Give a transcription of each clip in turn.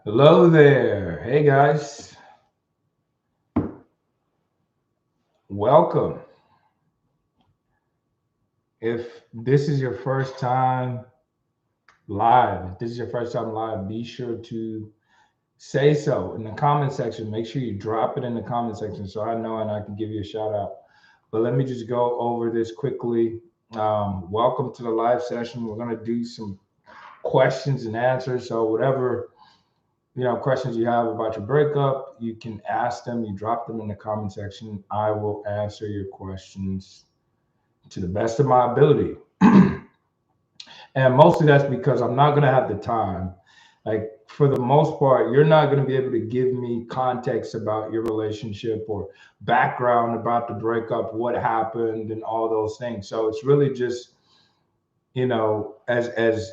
Hello there. Hey guys, welcome. If this is your first time if this is your first time live, be sure to say so in the comment section. Make sure you drop it in the comment section so I know and I can give you a shout out. But let me just go over this quickly. Welcome to the live session. We're going to do some questions and answers. So, whatever questions you have about your breakup, you can ask them. You drop them in the comment section. I will answer your questions to the best of my ability. And mostly that's because I'm not going to have the time. Like, for the most part, you're not going to be able to give me context about your relationship or background about the breakup, what happened, and all those things. So it's really just, as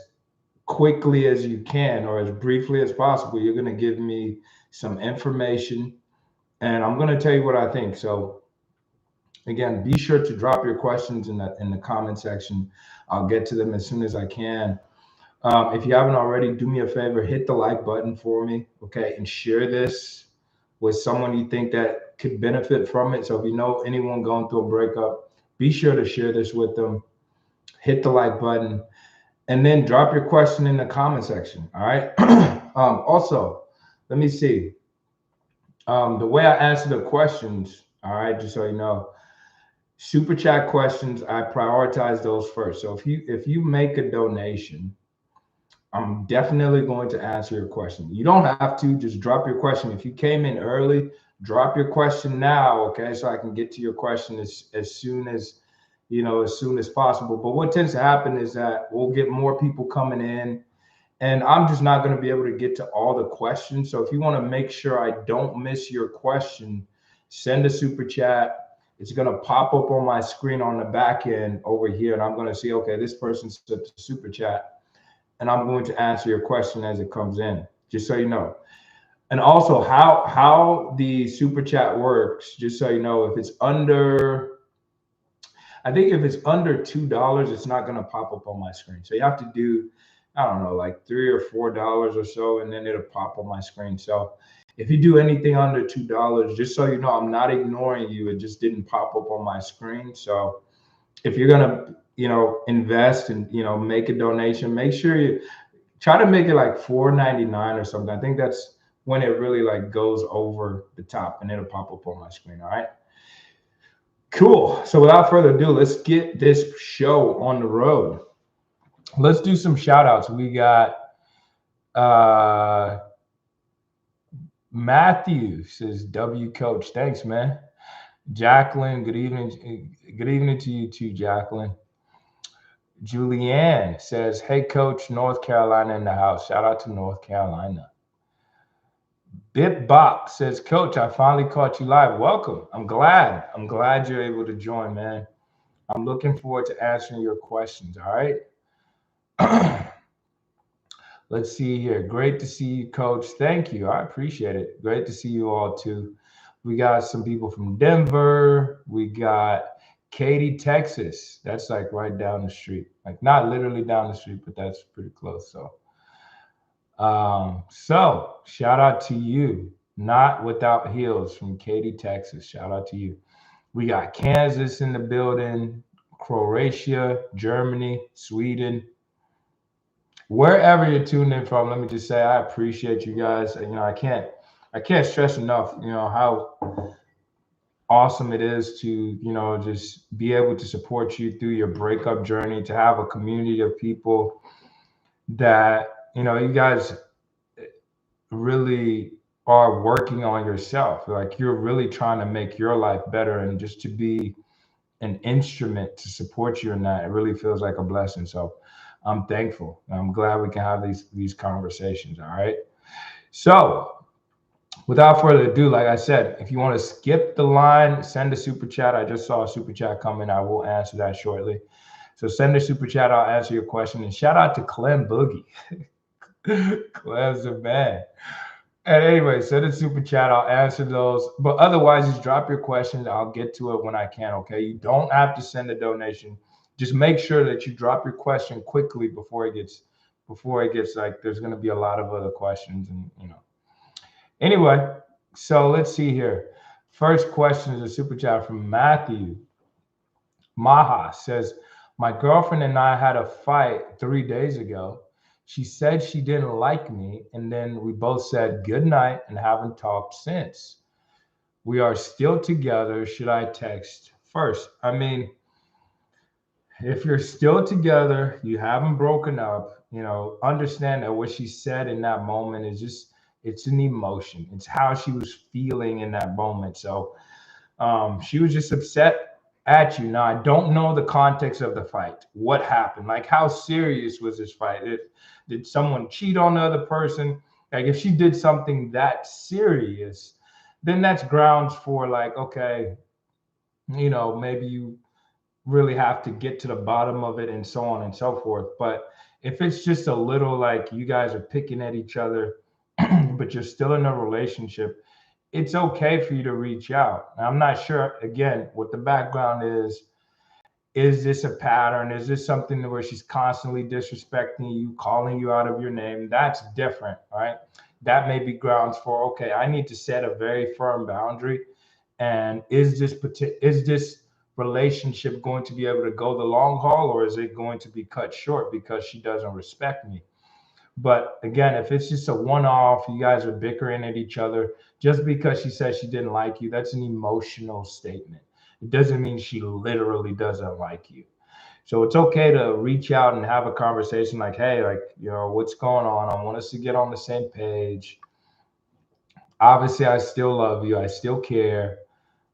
quickly as you can or as briefly as possible, you're going to give me some information and I'm going to tell you what I think. So again, be sure to drop your questions in the comment section. I'll get to them as soon as I can. If you haven't already, do me a favor, hit the like button for me, okay, and share this with someone you think that could benefit from it. So if you know anyone going through a breakup, be sure to share this with them. Hit the like button, and then drop your question in the comment section. All right. Also, let me see. The way I answer the questions, all right, just so you know, super chat questions, I prioritize those first. So if you make a donation, I'm definitely going to answer your question. You don't have to just drop your question. If you came in early, drop your question now, okay? So I can get to your question as soon as possible. But what tends to happen is that we'll get more people coming in, and I'm just not going to be able to get to all the questions. So if you want to make sure I don't miss your question, send a super chat. It's going to pop up on my screen on the back end over here, and I'm going to see, okay, this person sent a super chat, and I'm going to answer your question as it comes in, just so you know. And also, how the super chat works, just so you know, if it's under, I think if it's under $2, it's not going to pop up on my screen. So you have to do, I don't know, like $3 or $4 or so, and then it'll pop on my screen. So if you do anything under $2, just so you know, I'm not ignoring you. It just didn't pop up on my screen. So if you're gonna, invest and make a donation, make sure you try to make it like $4.99 or something. I think that's when it really like goes over the top, and it'll pop up on my screen. All right. Cool. So without further ado, let's get this show on the road. Let's do some shout outs. We got uh Matthew says W coach. Thanks, man. Jacqueline, good evening. Good evening to you too, Jacqueline. Julianne says, hey, coach, North Carolina in the house. Shout out to North Carolina. Bip Bop says, coach, I finally caught you live. Welcome. I'm glad. I'm glad you're able to join, man. I'm looking forward to answering your questions. All right. Let's see here. Great to see you, coach. Thank you. I appreciate it. Great to see you all too. We got some people from Denver. We got Katy, Texas. That's like right down the street. Like not literally down the street, but that's pretty close. So shout out to you. Not Without Heels from Katy, Texas. Shout out to you. We got Kansas in the building, Croatia, Germany, Sweden. Wherever you're tuned in from, let me just say I appreciate you guys. I can't stress enough, how awesome it is to, just be able to support you through your breakup journey, to have a community of people that, you guys really are working on yourself. Like you're really trying to make your life better, and just to be an instrument to support you in that, it really feels like a blessing. So I'm thankful. I'm glad we can have these conversations. All right. So without further ado, like I said, if you want to skip the line, send a super chat. I just saw a super chat come in. I will answer that shortly. So send a super chat. I'll answer your question. And shout out to Clem Boogie. Clem's the man. And anyway, send a super chat. I'll answer those. But otherwise, just drop your questions. I'll get to it when I can. Okay. You don't have to send a donation. Just make sure that you drop your question quickly before before it gets like there's going to be a lot of other questions and Anyway, so let's see here. First question is a super chat from Matthew. Maha says, my girlfriend and I had a fight 3 days ago. She said she didn't like me, and then we both said good night and haven't talked since. We are still together. Should I text first? I mean, if you're still together, you haven't broken up, understand that what she said in that moment is just, it's an emotion. It's how she was feeling in that moment. So she was just upset at you. Now, I don't know the context of the fight. What happened? Like, how serious was this fight? Did someone cheat on the other person? Like, if she did something that serious, then that's grounds for like, okay, maybe you really have to get to the bottom of it and so on and so forth. But if it's just a little like you guys are picking at each other, but you're still in a relationship, it's okay for you to reach out. I'm not sure, again, what the background is. Is this a pattern? Is this something where she's constantly disrespecting you, calling you out of your name? That's different, right? That may be grounds for, okay, I need to set a very firm boundary. And is this relationship going to be able to go the long haul, or is it going to be cut short because she doesn't respect me? But again, if it's just a one-off, you guys are bickering at each other just because she says she didn't like you, that's an emotional statement. It doesn't mean she literally doesn't like you. So it's okay to reach out and have a conversation like, hey, like, what's going on? I want us to get on the same page. Obviously, I still love you. I still care.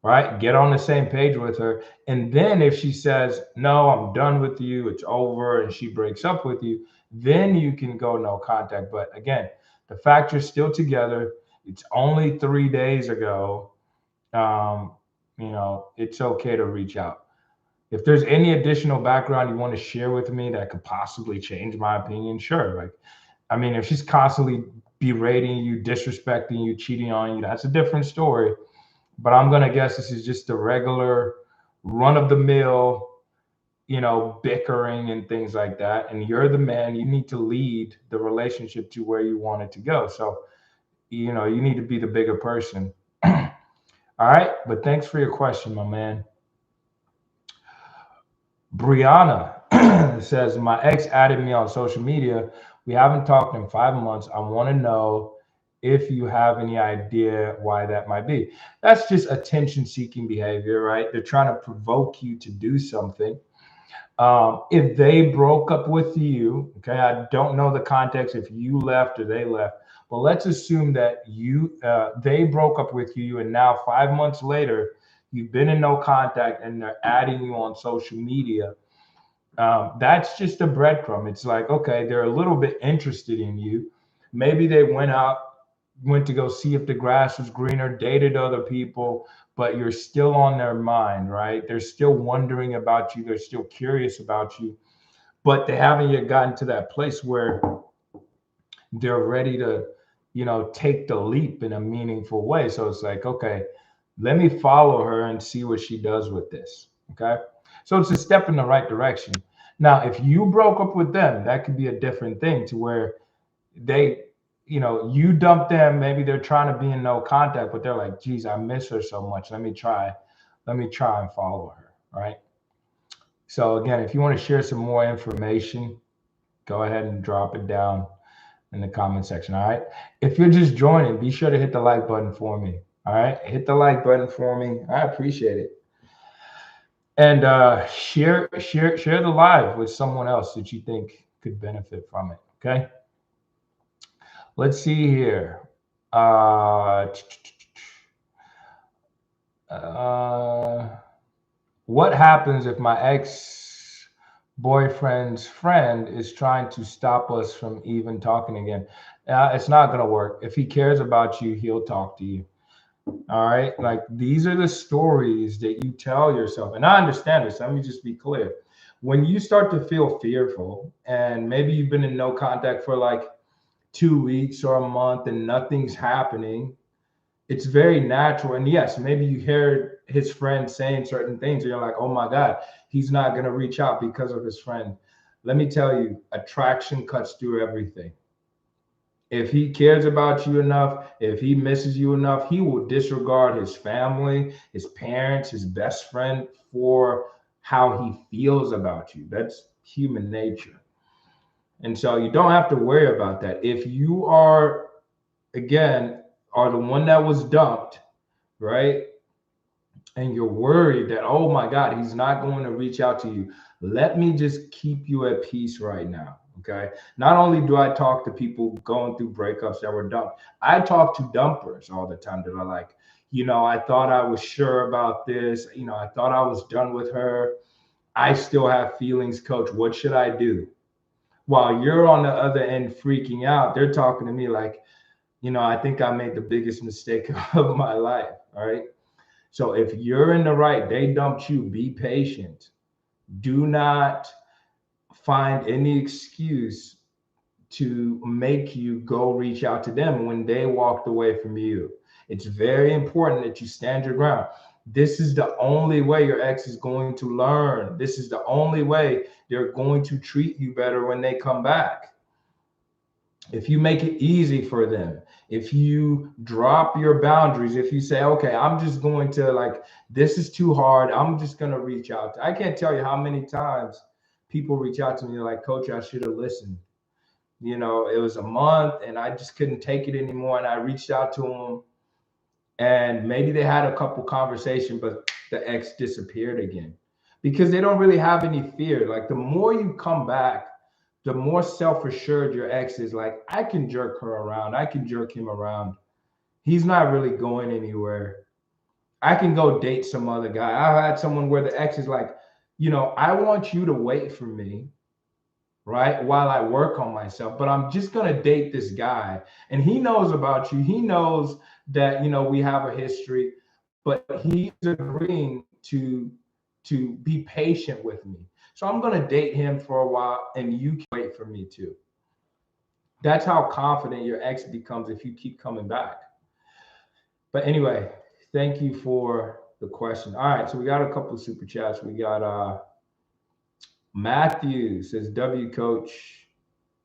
Right? Get on the same page with her. And then if she says, no, I'm done with you, it's over, and she breaks up with you, then you can go no contact. But again, the fact you're still together, it's only 3 days ago, it's okay to reach out. If there's any additional background you want to share with me that could possibly change my opinion, sure. Like, I mean, if she's constantly berating you, disrespecting you, cheating on you, that's a different story. But I'm going to guess this is just a regular run of the mill, bickering and things like that. And you're the man. You need to lead the relationship to where you want it to go. So, you need to be the bigger person. All right. But thanks for your question, my man. Brianna says, my ex added me on social media. We haven't talked in 5 months. I want to know if you have any idea why that might be. That's just attention-seeking behavior, right? They're trying to provoke you to do something. If they broke up with you, okay, I don't know the context if you left or they left, but let's assume that they broke up with you, and now 5 months later, you've been in no contact, and they're adding you on social media. That's just a breadcrumb. It's like, okay, they're a little bit interested in you. Maybe they went to go see if the grass was greener, dated other people, but you're still on their mind, right? They're still wondering about you. They're still curious about you, but they haven't yet gotten to that place where they're ready to, take the leap in a meaningful way. So it's like, okay, let me follow her and see what she does with this. Okay. So it's a step in the right direction. Now, if you broke up with them, that could be a different thing, to where they, you dump them. Maybe they're trying to be in no contact, but they're like, geez, I miss her so much. Let me try and follow her. Right. So again, if you want to share some more information, go ahead and drop it down in the comment section. All right. If you're just joining, be sure to hit the like button for me. All right. Hit the like button for me. I appreciate it. And share the live with someone else that you think could benefit from it. Okay. Let's see here. What happens if my ex-boyfriend's friend is trying to stop us from even talking again? It's not going to work. If he cares about you, he'll talk to you. All right. Like, these are the stories that you tell yourself. And I understand this. Let me just be clear. When you start to feel fearful, and maybe you've been in no contact for like 2 weeks or a month and nothing's happening, it's very natural. And yes, maybe you hear his friend saying certain things and you're like, oh my God, he's not going to reach out because of his friend. Let me tell you, attraction cuts through everything. If he cares about you enough, if he misses you enough, he will disregard his family, his parents, his best friend for how he feels about you. That's human nature. And so you don't have to worry about that. If you are, again, are the one that was dumped, right? And you're worried that, oh my God, he's not going to reach out to you. Let me just keep you at peace right now. Okay. Not only do I talk to people going through breakups that were dumped, I talk to dumpers all the time that are like, I thought I was sure about this. I thought I was done with her. I still have feelings, coach. What should I do? While you're on the other end freaking out, they're talking to me like, I think I made the biggest mistake of my life. All right. So if you're in the right, they dumped you, be patient. Do not find any excuse to make you go reach out to them when they walked away from you. It's very important that you stand your ground. This is the only way your ex is going to learn. This is the only way they're going to treat you better when they come back. If you make it easy for them, if you drop your boundaries, if you say, okay, I'm just going to like, this is too hard, I'm just going to reach out. I can't tell you how many times people reach out to me like, coach, I should have listened. It was a month and I just couldn't take it anymore. And I reached out to them and maybe they had a couple conversations, but the ex disappeared again because they don't really have any fear. Like the more you come back, the more self-assured your ex is. Like, I can jerk her around, I can jerk him around. He's not really going anywhere. I can go date some other guy. I had someone where the ex is like, I want you to wait for me, right? While I work on myself, but I'm just going to date this guy. And he knows about you. He knows that, we have a history, but he's agreeing to be patient with me. So I'm going to date him for a while and you can wait for me too. That's how confident your ex becomes if you keep coming back. But anyway, thank you for the question. All right, so we got a couple of super chats. We got Matthew says, W coach,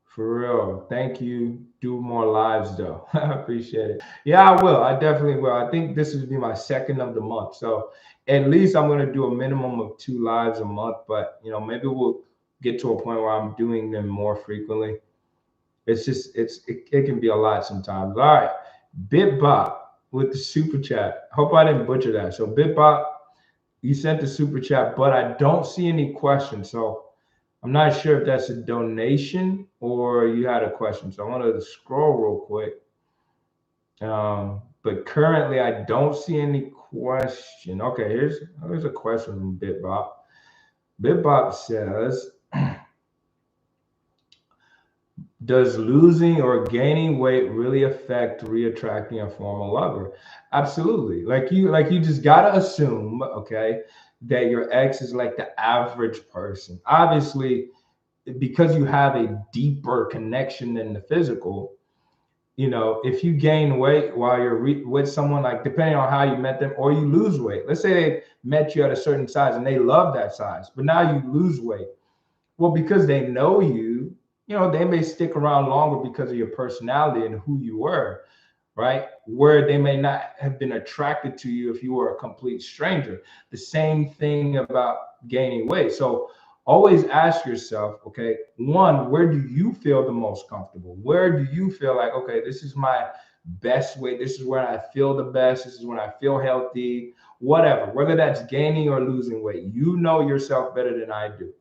for real. Thank you. Do more lives though. I appreciate it. Yeah, I will. I definitely will. I think this would be my second of the month. So at least I'm going to do a minimum of 2 lives a month, but maybe we'll get to a point where I'm doing them more frequently. It's just, it can be a lot sometimes. All right. BitBop with the super chat. Hope I didn't butcher that. So BitBop, you sent the super chat, but I don't see any questions. So I'm not sure if that's a donation or you had a question. So I want to scroll real quick. But currently I don't see any question. Okay, here's a question from BitBop. BitBop says, does losing or gaining weight really affect reattracting a former lover? Absolutely. Like you just gotta assume, okay, that your ex is like the average person. Obviously, because you have a deeper connection than the physical, if you gain weight while you're with someone, like depending on how you met them, or you lose weight. Let's say they met you at a certain size and they love that size, but now you lose weight. Well, because they know you, they may stick around longer because of your personality and who you were, right? Where they may not have been attracted to you if you were a complete stranger. The same thing about gaining weight. So always ask yourself, okay, one, where do you feel the most comfortable? Where do you feel like, okay, this is my best weight. This is where I feel the best. This is when I feel healthy, whatever, whether that's gaining or losing weight. You know yourself better than I do.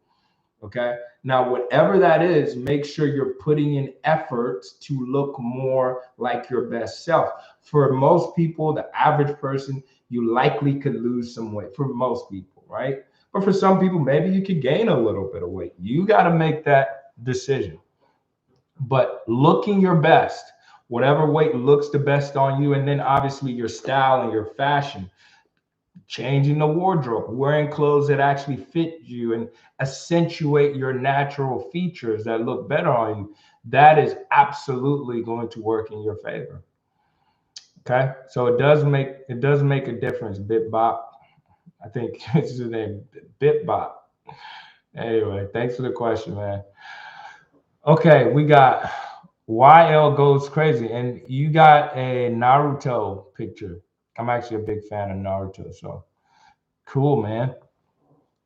Okay. Now, whatever that is, make sure you're putting in effort to look more like your best self. For most people, the average person, you likely could lose some weight for most people, right? But for some people, maybe you could gain a little bit of weight. You got to make that decision. But looking your best, whatever weight looks the best on you, and then obviously your style and your fashion, changing the wardrobe, wearing clothes that actually fit you and accentuate your natural features that look better on you, that is absolutely going to work in your favor. Okay, so it does make a difference. BitBop, I think it's his name, BitBop. Anyway, thanks for the question, man. Okay, we got YL goes crazy, and you got a Naruto picture. I'm actually a big fan of Naruto, so cool, man.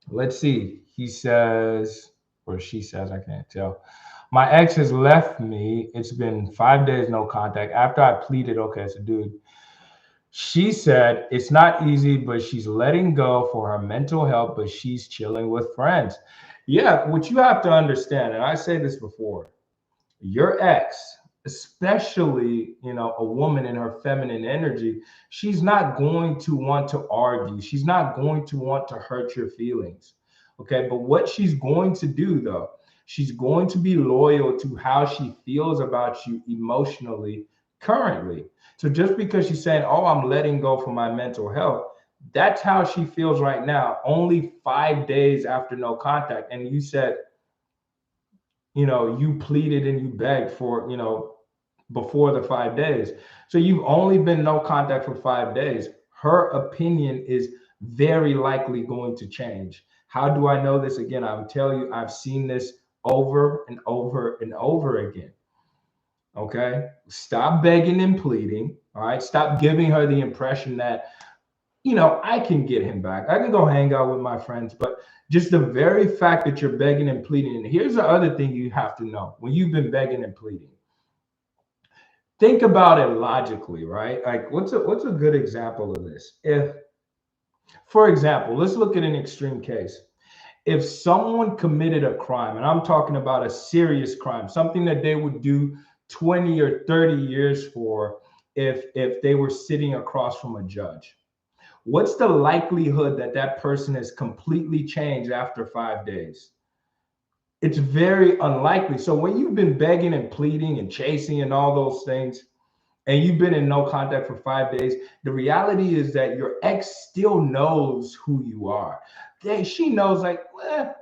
Let's see. He says, or she says, I can't tell. My ex has left me. It's been 5 days, no contact. After I pleaded, okay, so dude, she said it's not easy, but she's letting go for her mental health, but she's chilling with friends. Yeah, what you have to understand, and I say this before, your ex, especially a woman in her feminine energy, she's not going to want to argue, she's not going to want to hurt your feelings. Okay, but what she's going to do though, she's going to be loyal to how she feels about you emotionally currently. So just because she's saying, oh, I'm letting go for my mental health, that's how she feels right now, only 5 days after no contact. And you said, you pleaded and you begged for, before the 5 days. So you've only been no contact for 5 days. Her opinion is very likely going to change. How do I know this? Again, I'll tell you, I've seen this over and over and over again. Okay. Stop begging and pleading. All right. Stop giving her the impression that, I can get him back. I can go hang out with my friends, but just the very fact that you're begging and pleading. And here's the other thing you have to know when you've been begging and pleading. Think about it logically, right? Like what's a good example of this? If, for example, let's look at an extreme case. If someone committed a crime, and I'm talking about a serious crime, something that they would do 20 or 30 years for if they were sitting across from a judge. What's the likelihood that that person has completely changed after 5 days? It's very unlikely. So when you've been begging and pleading and chasing and all those things, and you've been in no contact for 5 days, the reality is that your ex still knows who you are. She knows, like, well,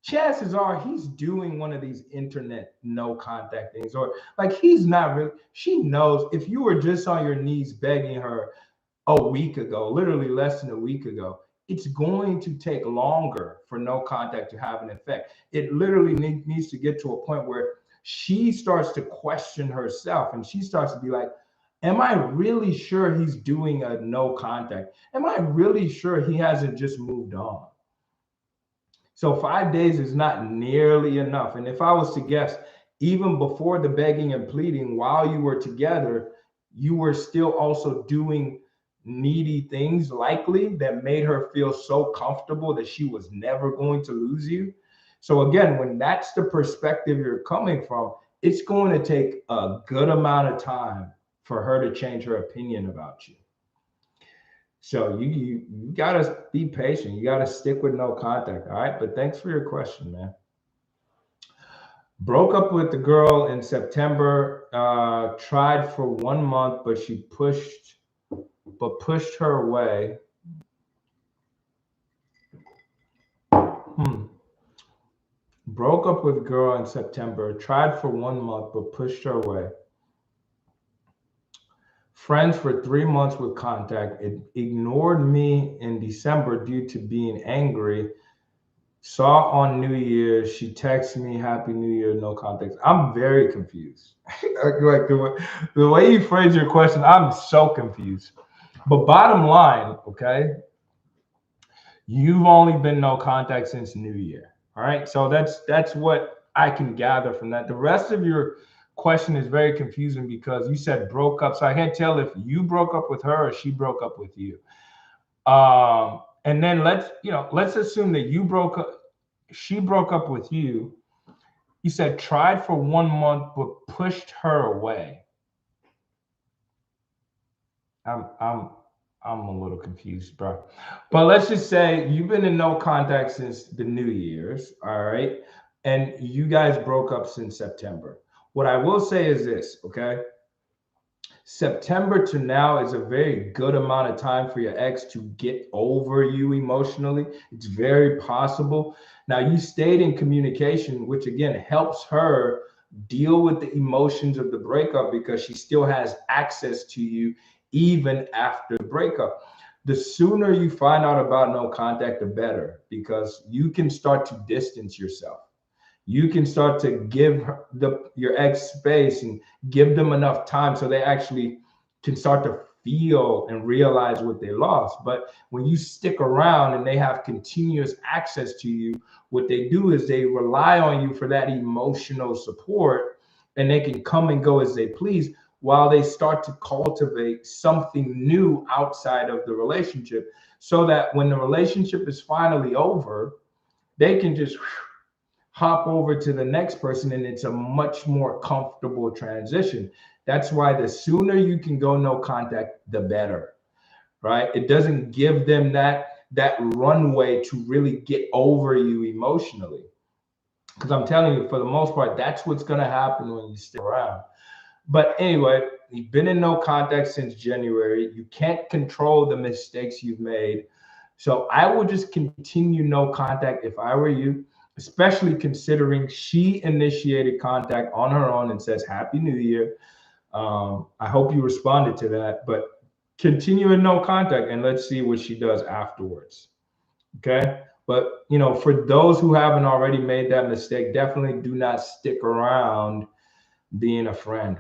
chances are he's doing one of these internet no contact things, or like he's not really. She knows if you were just on your knees begging her a week ago, literally less than a week ago, it's going to take longer for no contact to have an effect. It literally needs to get to a point where she starts to question herself and she starts to be like, am I really sure he's doing a no contact? Am I really sure he hasn't just moved on? So 5 days is not nearly enough. And if I was to guess, even before the begging and pleading, while you were together, you were still also doing needy things likely that made her feel so comfortable that she was never going to lose you. So again, when that's the perspective you're coming from, it's going to take a good amount of time for her to change her opinion about you. So you gotta be patient. You gotta stick with no contact. All right. But thanks for your question, man. Broke up with the girl in September. Tried for 1 month, but pushed her away. Hmm. Broke up with girl in September. Tried for 1 month, but pushed her away. Friends for 3 months with contact. It ignored me in December due to being angry. Saw on New Year's, she texted me Happy New Year, no context. I'm very confused. Like the way you phrase your question, I'm so confused. But bottom line, okay, you've only been no contact since New Year. All right. So that's what I can gather from that. The rest of your question is very confusing because you said broke up. So I can't tell if you broke up with her or she broke up with you. And then let's assume that she broke up with you. You said tried for 1 month but pushed her away. I'm I'm a little confused, bro. But let's just say you've been in no contact since the New Year's, all right? And you guys broke up since September. What I will say is this, okay? September to now is a very good amount of time for your ex to get over you emotionally. It's very possible. Now, you stayed in communication, which again helps her deal with the emotions of the breakup because she still has access to you even after the breakup. the sooner you find out about no contact, the better, because you can start to distance yourself. You can start to give your ex space and give them enough time so they actually can start to feel and realize what they lost. But when you stick around and they have continuous access to you, what they do is they rely on you for that emotional support, and they can come and go as they please while they start to cultivate something new outside of the relationship, so that when the relationship is finally over, they can just hop over to the next person, and it's a much more comfortable transition. That's why the sooner you can go no contact, the better, right? It doesn't give them that runway to really get over you emotionally. Because I'm telling you, for the most part, that's what's going to happen when you stick around. But anyway, you've been in no contact since January. You can't control the mistakes you've made. So I would just continue no contact if I were you, especially considering she initiated contact on her own and says, Happy New Year. I hope you responded to that, but continue in no contact and let's see what she does afterwards. Okay. But, for those who haven't already made that mistake, definitely do not stick around being a friend.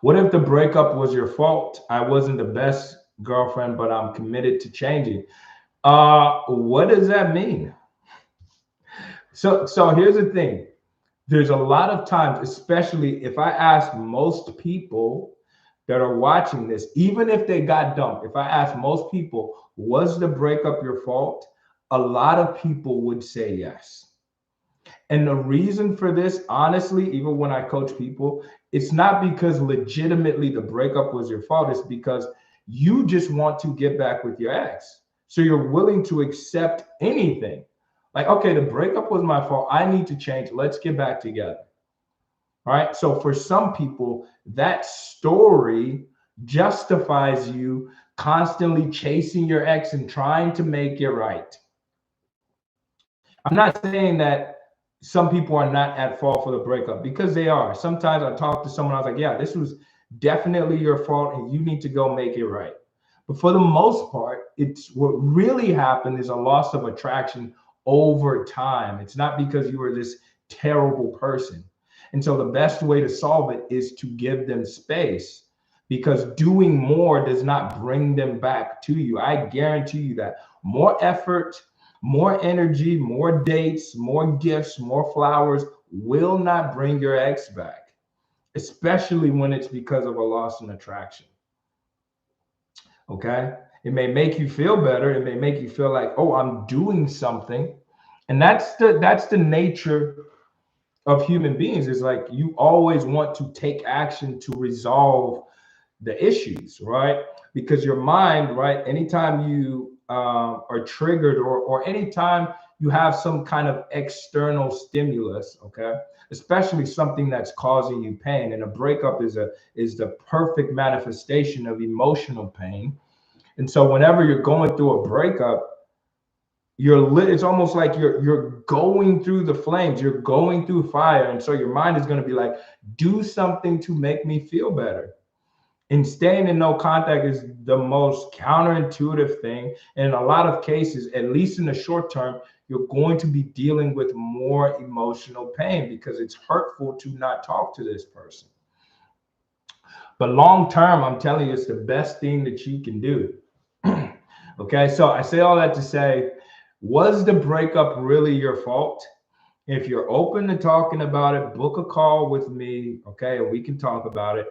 What if the breakup was your fault? I wasn't the best girlfriend, but I'm committed to changing. What does that mean? So here's the thing. There's a lot of times, especially if I ask most people that are watching this, even if they got dumped, if I ask most people, was the breakup your fault? A lot of people would say yes. And the reason for this, honestly, even when I coach people, it's not because legitimately the breakup was your fault. It's because you just want to get back with your ex. So you're willing to accept anything. Like, okay, the breakup was my fault. I need to change. Let's get back together. All right. So for some people, that story justifies you constantly chasing your ex and trying to make it right. I'm not saying that some people are not at fault for the breakup, because they are. Sometimes I talk to someone, I was like, yeah, this was definitely your fault and you need to go make it right. But for the most part, it's what really happened is a loss of attraction over time. It's not because you were this terrible person. And so the best way to solve it is to give them space, because doing more does not bring them back to you. I guarantee you that more effort, more energy, more dates, more gifts, more flowers will not bring your ex back, especially when it's because of a loss in attraction. Okay. It may make you feel better. It may make you feel like, oh, I'm doing something. And that's the nature of human beings, is like you always want to take action to resolve the issues, right? Because your mind, right, anytime you are triggered, or anytime you have some kind of external stimulus, okay, especially something that's causing you pain, and a breakup is the perfect manifestation of emotional pain. And so whenever you're going through a breakup, it's almost like you're going through the flames, you're going through fire, and so your mind is going to be like, do something to make me feel better. And staying in no contact is the most counterintuitive thing. And in a lot of cases, at least in the short term, you're going to be dealing with more emotional pain because it's hurtful to not talk to this person. But long term, I'm telling you, it's the best thing that you can do. Okay, so I say all that to say, was the breakup really your fault? If you're open to talking about it, book a call with me, okay, and we can talk about it.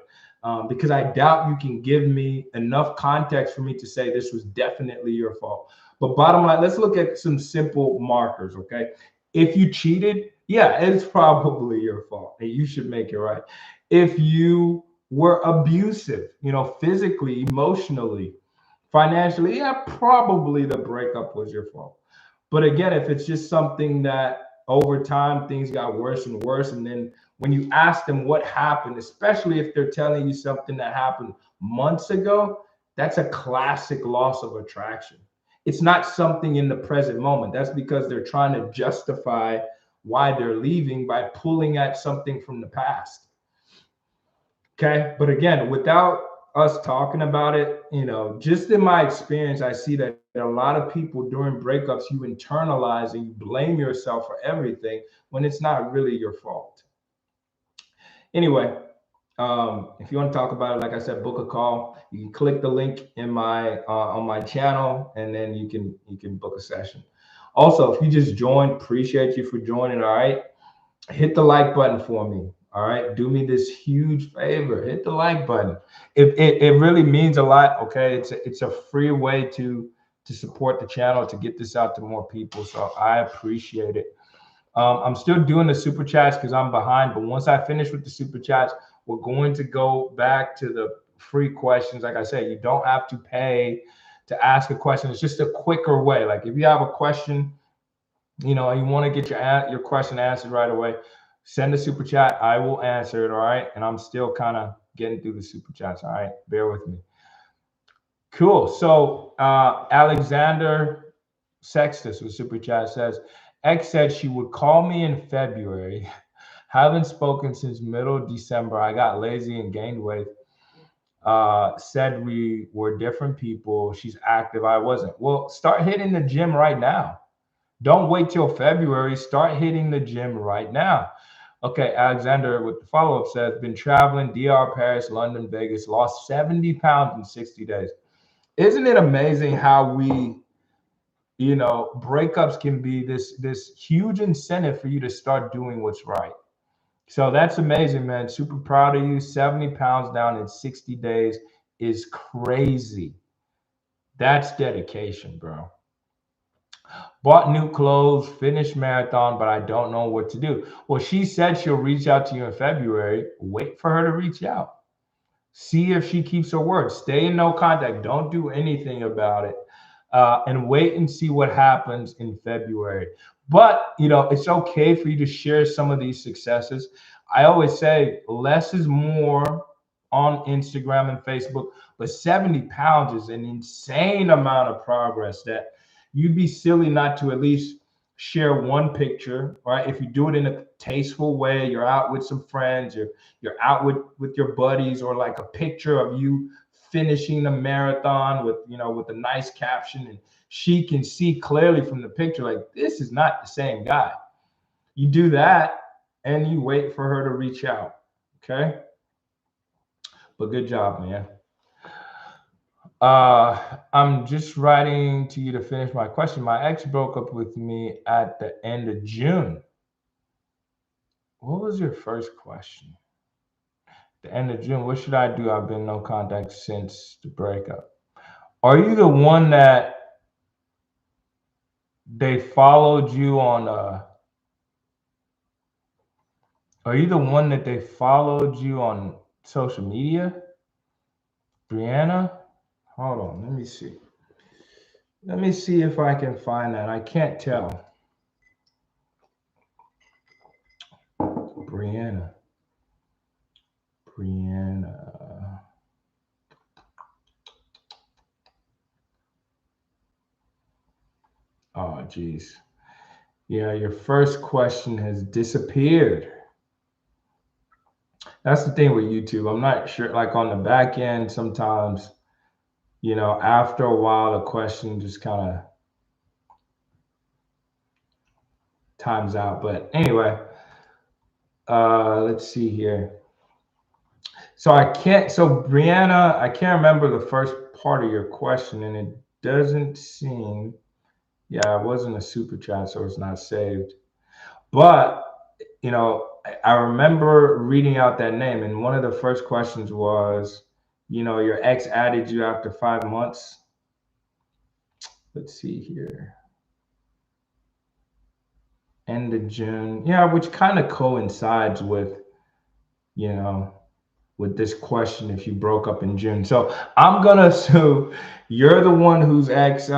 Because I doubt you can give me enough context for me to say this was definitely your fault. But bottom line, let's look at some simple markers, okay? If you cheated, yeah, it's probably your fault, and you should make it right. If you were abusive, physically, emotionally, financially, yeah, probably the breakup was your fault. But again, if it's just something that over time things got worse and worse, and then when you ask them what happened, especially if they're telling you something that happened months ago, that's a classic loss of attraction. It's not something in the present moment. That's because they're trying to justify why they're leaving by pulling at something from the past. Okay. But again, without us talking about it, just in my experience, I see that a lot of people during breakups, you internalize and you blame yourself for everything when it's not really your fault. Anyway, if you want to talk about it, like I said, book a call. You can click the link in my on my channel, and then you can book a session. Also, if you just joined, appreciate you for joining. All right, hit the like button for me. All right, do me this huge favor. Hit the like button. It really means a lot. Okay, it's a free way to support the channel, to get this out to more people. So I appreciate it. I'm still doing the super chats because I'm behind, but once I finish with the super chats, we're going to go back to the free questions. Like I said, you don't have to pay to ask a question. It's just a quicker way. Like if you have a question, you want to get your question answered right away, send a super chat. I will answer it. All right. And I'm still kind of getting through the super chats. All right. Bear with me. Cool. So Alexander Sextus with super chat says, X said she would call me in February. Haven't spoken since middle December. I got lazy and gained weight. Said we were different people. She's active. I wasn't. Well, start hitting the gym right now. Don't wait till February. Start hitting the gym right now. Okay, Alexander with the follow-up says, been traveling, DR, Paris, London, Vegas, lost 70 pounds in 60 days. Isn't it amazing how we, breakups can be this huge incentive for you to start doing what's right. So that's amazing, man. Super proud of you. 70 pounds down in 60 days is crazy. That's dedication, bro. Bought new clothes, finished marathon, but I don't know what to do. Well, she said she'll reach out to you in February. Wait for her to reach out. See if she keeps her word. Stay in no contact. Don't do anything about it. And wait and see what happens in February. But, it's okay for you to share some of these successes. I always say less is more on Instagram and Facebook, but 70 pounds is an insane amount of progress that you'd be silly not to at least share one picture, right? If you do it in a tasteful way, you're out with some friends, you're out with your buddies, or like a picture of you finishing the marathon with a nice caption, and she can see clearly from the picture, like, this is not the same guy. You do that and you wait for her to reach out. Okay. But good job, man. I'm just writing to you to finish my question. My ex broke up with me at the end of June. What was your first question? The end of June. What should I do? I've been no contact since the breakup. Are you the one that they followed you on? Are you the one that they followed you on social media, Brianna? Hold on. Let me see. Let me see if I can find that. I can't tell. Brianna. Oh, geez. Yeah, your first question has disappeared. That's the thing with YouTube. I'm not sure, like on the back end, sometimes, after a while, the question just kind of times out. But anyway, let's see here. So Brianna, I can't remember the first part of your question, and it doesn't seem, it wasn't a super chat, so it's not saved. But, I remember reading out that name, and one of the first questions was, your ex added you after 5 months. Let's see here. End of June. Yeah, which kind of coincides with, with this question, if you broke up in June. So I'm going to assume you're the one whose ex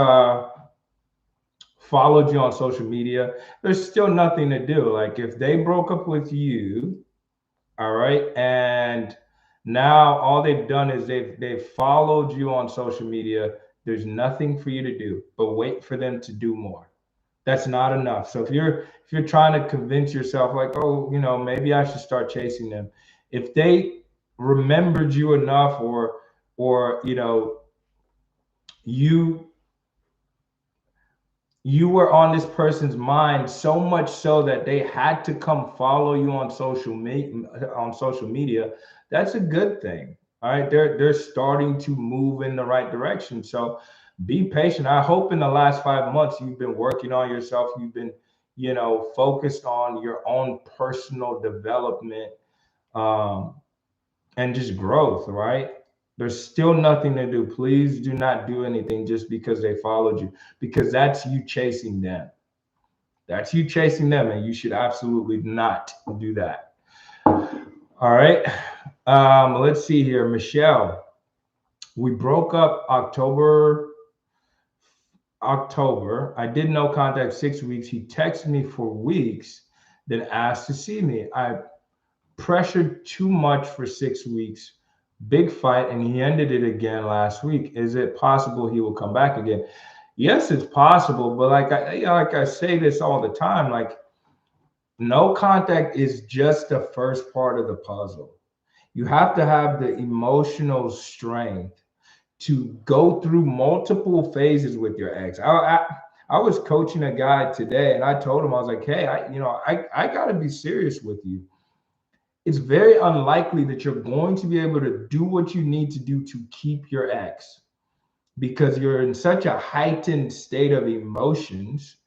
followed you on social media. There's still nothing to do. Like if they broke up with you, all right, and now all they've done is they've followed you on social media. There's nothing for you to do but wait for them to do more. That's not enough. So if you're trying to convince yourself, like, oh, maybe I should start chasing them, if they remembered you enough, or or you you were on this person's mind so much so that they had to come follow you on social media. That's a good thing. All right, they're starting to move in the right direction. So be patient. I hope in the last 5 months you've been working on yourself. You've been, focused on your own personal development, um, and just growth, right? There's still nothing to do. Please do not do anything just because they followed you, because that's you chasing them. That's you chasing them, and you should absolutely not do that. All right. Let's see here. Michelle, we broke up October. I did no contact 6 weeks. He texted me for weeks, then asked to see me. I pressured too much for 6 weeks. Big fight, and he ended it again last week. Is it possible he will come back again? Yes, it's possible, but like I say this all the time, like no contact is just the first part of the puzzle. You have to have the emotional strength to go through multiple phases with your ex. I was coaching a guy today, and I told him, I was like, hey, I got to be serious with you. It's very unlikely that you're going to be able to do what you need to do to keep your ex, because you're in such a heightened state of emotions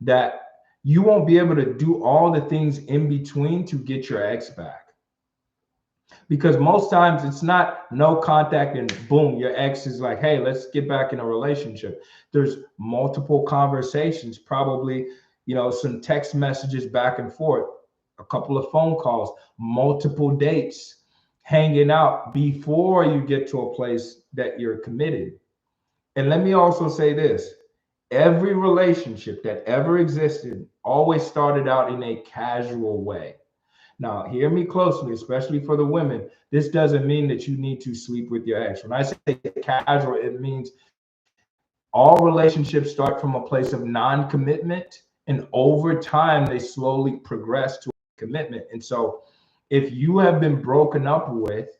that you won't be able to do all the things in between to get your ex back. Because most times it's not no contact and boom, your ex is like, hey, let's get back in a relationship. There's multiple conversations, probably, some text messages back and forth, a couple of phone calls, multiple dates, hanging out before you get to a place that you're committed. And let me also say this: every relationship that ever existed always started out in a casual way. Now, hear me closely, especially for the women. This doesn't mean that you need to sleep with your ex. When I say casual, it means all relationships start from a place of non-commitment, and over time, they slowly progress to commitment. And so, if you have been broken up with,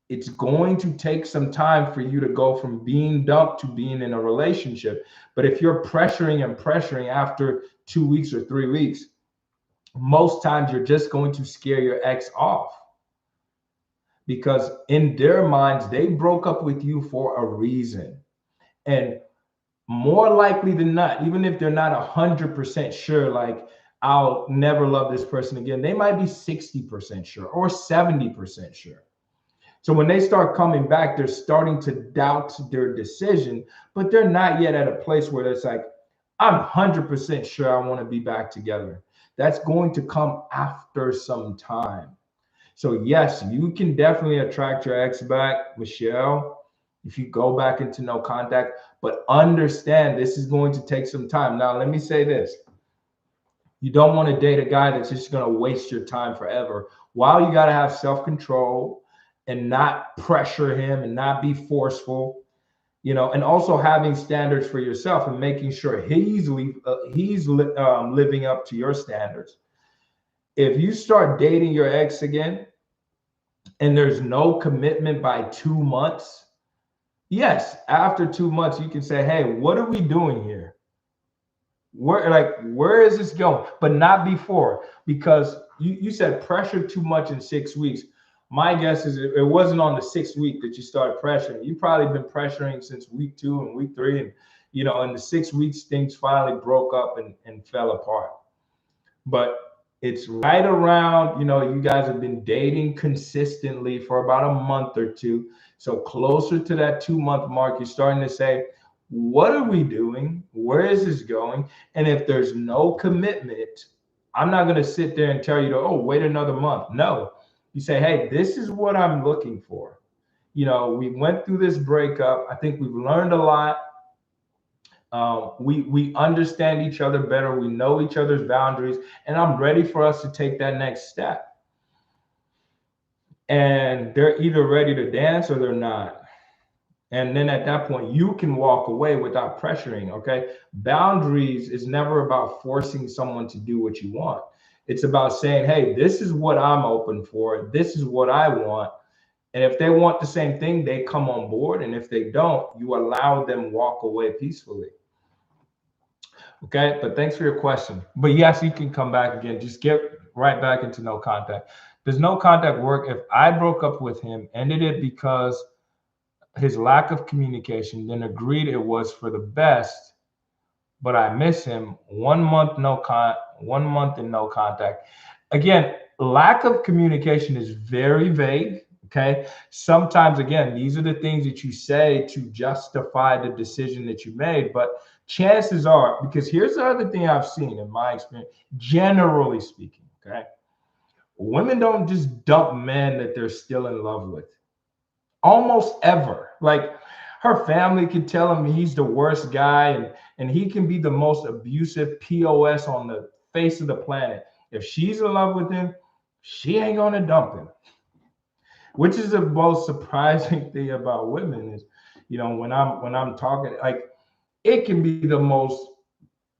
it's going to take some time for you to go from being dumped to being in a relationship. But if you're pressuring and pressuring after 2 weeks or 3 weeks, most times you're just going to scare your ex off, because in their minds, they broke up with you for a reason. And more likely than not, even if they're not 100% sure, like, I'll never love this person again, they might be 60% sure or 70% sure. So when they start coming back, they're starting to doubt their decision, but they're not yet at a place where it's like, I'm 100% sure I want to be back together. That's going to come after some time. So yes, you can definitely attract your ex back, Michelle, if you go back into no contact, but understand this is going to take some time. Now, let me say this. You don't want to date a guy that's just going to waste your time forever. While you got to have self-control and not pressure him and not be forceful, and also having standards for yourself and making sure he's living up to your standards. If you start dating your ex again and there's no commitment by 2 months, yes, after 2 months, you can say, hey, what are we doing here? Where is this going? But not before, because you said pressure too much in 6 weeks. My guess is it wasn't on the 6th week that you started pressuring. You've probably been pressuring since week 2 and week 3. And, in the 6 weeks, things finally broke up and fell apart. But it's right around, you guys have been dating consistently for about a month or two. So closer to that 2-month mark, you're starting to say, what are we doing? Where is this going? And if there's no commitment, I'm not going to sit there and tell you to, wait another month. No. You say, hey, this is what I'm looking for. We went through this breakup. I think we've learned a lot. We understand each other better. We know each other's boundaries, and I'm ready for us to take that next step. And they're either ready to dance or they're not. And then at that point, you can walk away without pressuring. Okay. Boundaries is never about forcing someone to do what you want. It's about saying, hey, this is what I'm open for. This is what I want. And if they want the same thing, they come on board. And if they don't, you allow them walk away peacefully. Okay, but thanks for your question. But yes, you can come back again. Just get right back into no contact. Does no contact work? If I broke up with him, ended it because his lack of communication, then agreed it was for the best, but I miss him. 1 month 1 month in no contact. Again, lack of communication is very vague. Okay. Sometimes, again, these are the things that you say to justify the decision that you made. But chances are, because here's the other thing I've seen in my experience, generally speaking, okay, women don't just dump men that they're still in love with. Almost ever. Like, her family can tell him he's the worst guy, and he can be the most abusive POS on the face of the planet. If she's in love with him, she ain't gonna dump him. Which is the most surprising thing about women is, when I'm talking, like, it can be the most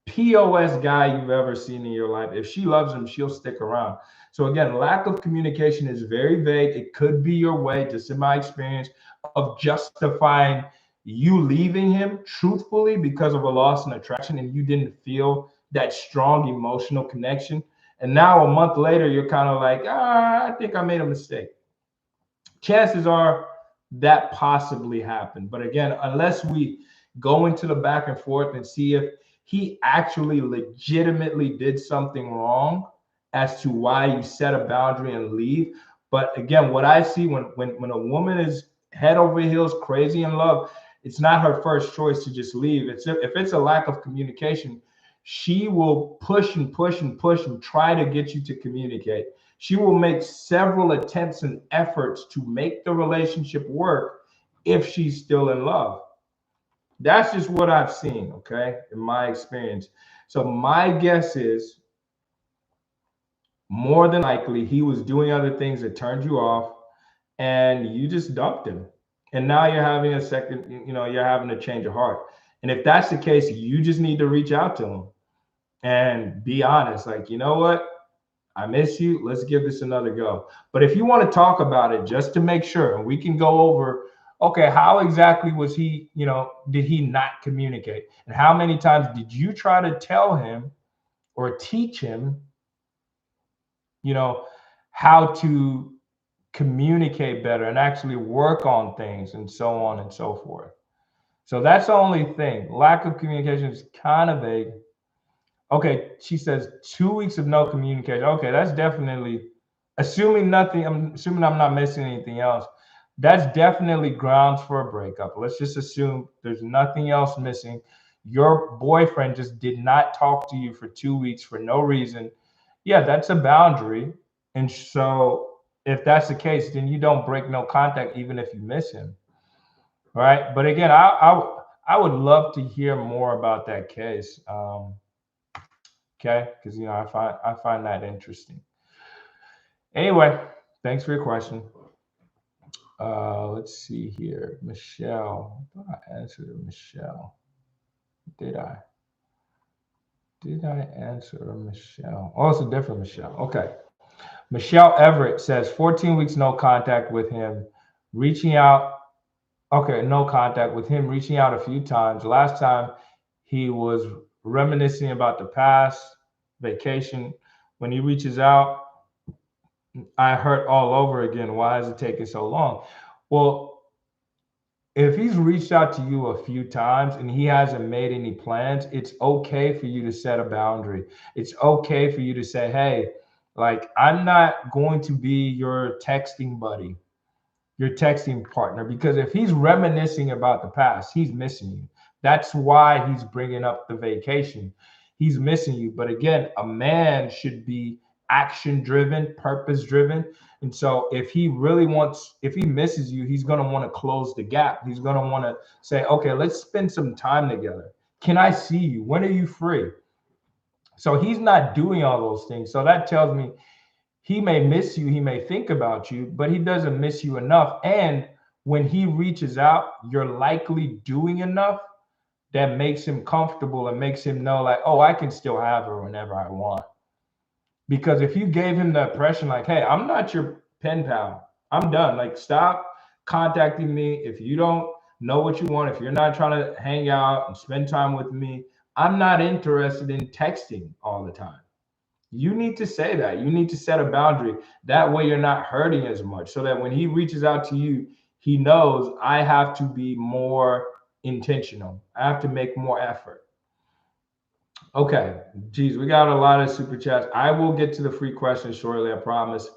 POS guy you've ever seen in your life. If she loves him, she'll stick around. So again, lack of communication is very vague. It could be your way, just in my experience, of justifying you leaving him truthfully because of a loss in attraction and you didn't feel that strong emotional connection. And now a month later, you're kind of like, I think I made a mistake. Chances are that possibly happened. But again, unless we go into the back and forth and see if he actually legitimately did something wrong as to why you set a boundary and leave. But again, what I see when a woman is head over heels crazy in love, it's not her first choice to just leave. It's if it's a lack of communication, she will push and push and push and try to get you to communicate. She will make several attempts and efforts to make the relationship work if she's still in love. That's just what I've seen, okay, in my experience. So my guess is more than likely he was doing other things that turned you off and you just dumped him. And now you're having a second, you're having a change of heart. And if that's the case, you just need to reach out to him and be honest. Like, you know what? I miss you. Let's give this another go. But if you want to talk about it just to make sure, and we can go over, okay, how exactly was he, did he not communicate? And how many times did you try to tell him or teach him, how to communicate better and actually work on things and so on and so forth? So that's the only thing. Lack of communication is kind of vague. Okay, she says 2 weeks of no communication. Okay, that's definitely, assuming nothing, I'm assuming I'm not missing anything else. That's definitely grounds for a breakup. Let's just assume there's nothing else missing. Your boyfriend just did not talk to you for 2 weeks for no reason. Yeah, that's a boundary. And so if that's the case, then you don't break no contact even if you miss him. Right. But again, I would love to hear more about that case. Okay, because I find that interesting. Anyway, thanks for your question. Let's see here, Michelle. I answered Michelle. Did I? Did I answer Michelle? Oh, it's a different Michelle. Okay. Michelle Everett says 14 weeks no contact with him, reaching out. Okay, no contact with him, reaching out a few times. Last time he was reminiscing about the past vacation. When he reaches out, I hurt all over again. Why is it taking so long? Well, if he's reached out to you a few times and he hasn't made any plans, it's okay for you to set a boundary. It's okay for you to say, hey, like, I'm not going to be your texting buddy, your texting partner, because if he's reminiscing about the past, he's missing you. That's why he's bringing up the vacation. He's missing you. But again, a man should be action driven, purpose driven. And so if he misses you, he's going to want to close the gap. He's going to want to say, okay, let's spend some time together. Can I see you? When are you free? So he's not doing all those things. So that tells me he may miss you, he may think about you, but he doesn't miss you enough. And when he reaches out, you're likely doing enough that makes him comfortable and makes him know, like, oh, I can still have her whenever I want. Because if you gave him the impression like, hey, I'm not your pen pal, I'm done. Like, stop contacting me if you don't know what you want. If you're not trying to hang out and spend time with me, I'm not interested in texting all the time. You need to say that. You need to set a boundary. That way you're not hurting as much. So that when he reaches out to you, he knows I have to be more intentional. I have to make more effort. Okay. Geez, we got a lot of super chats. I will get to the free questions shortly, I promise.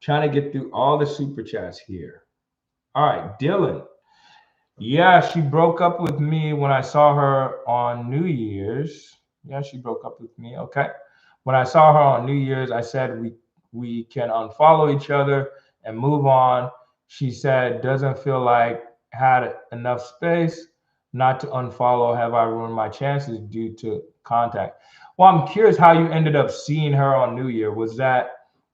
Trying to get through all the super chats here. All right, Dylan. Yeah, she broke up with me when I saw her on New Year's. Yeah, she broke up with me. Okay. When I saw her on New Year's, I said we can unfollow each other and move on. She said doesn't feel like had enough space not to unfollow. Have I ruined my chances due to contact? Well, I'm curious how you ended up seeing her on New Year. Was that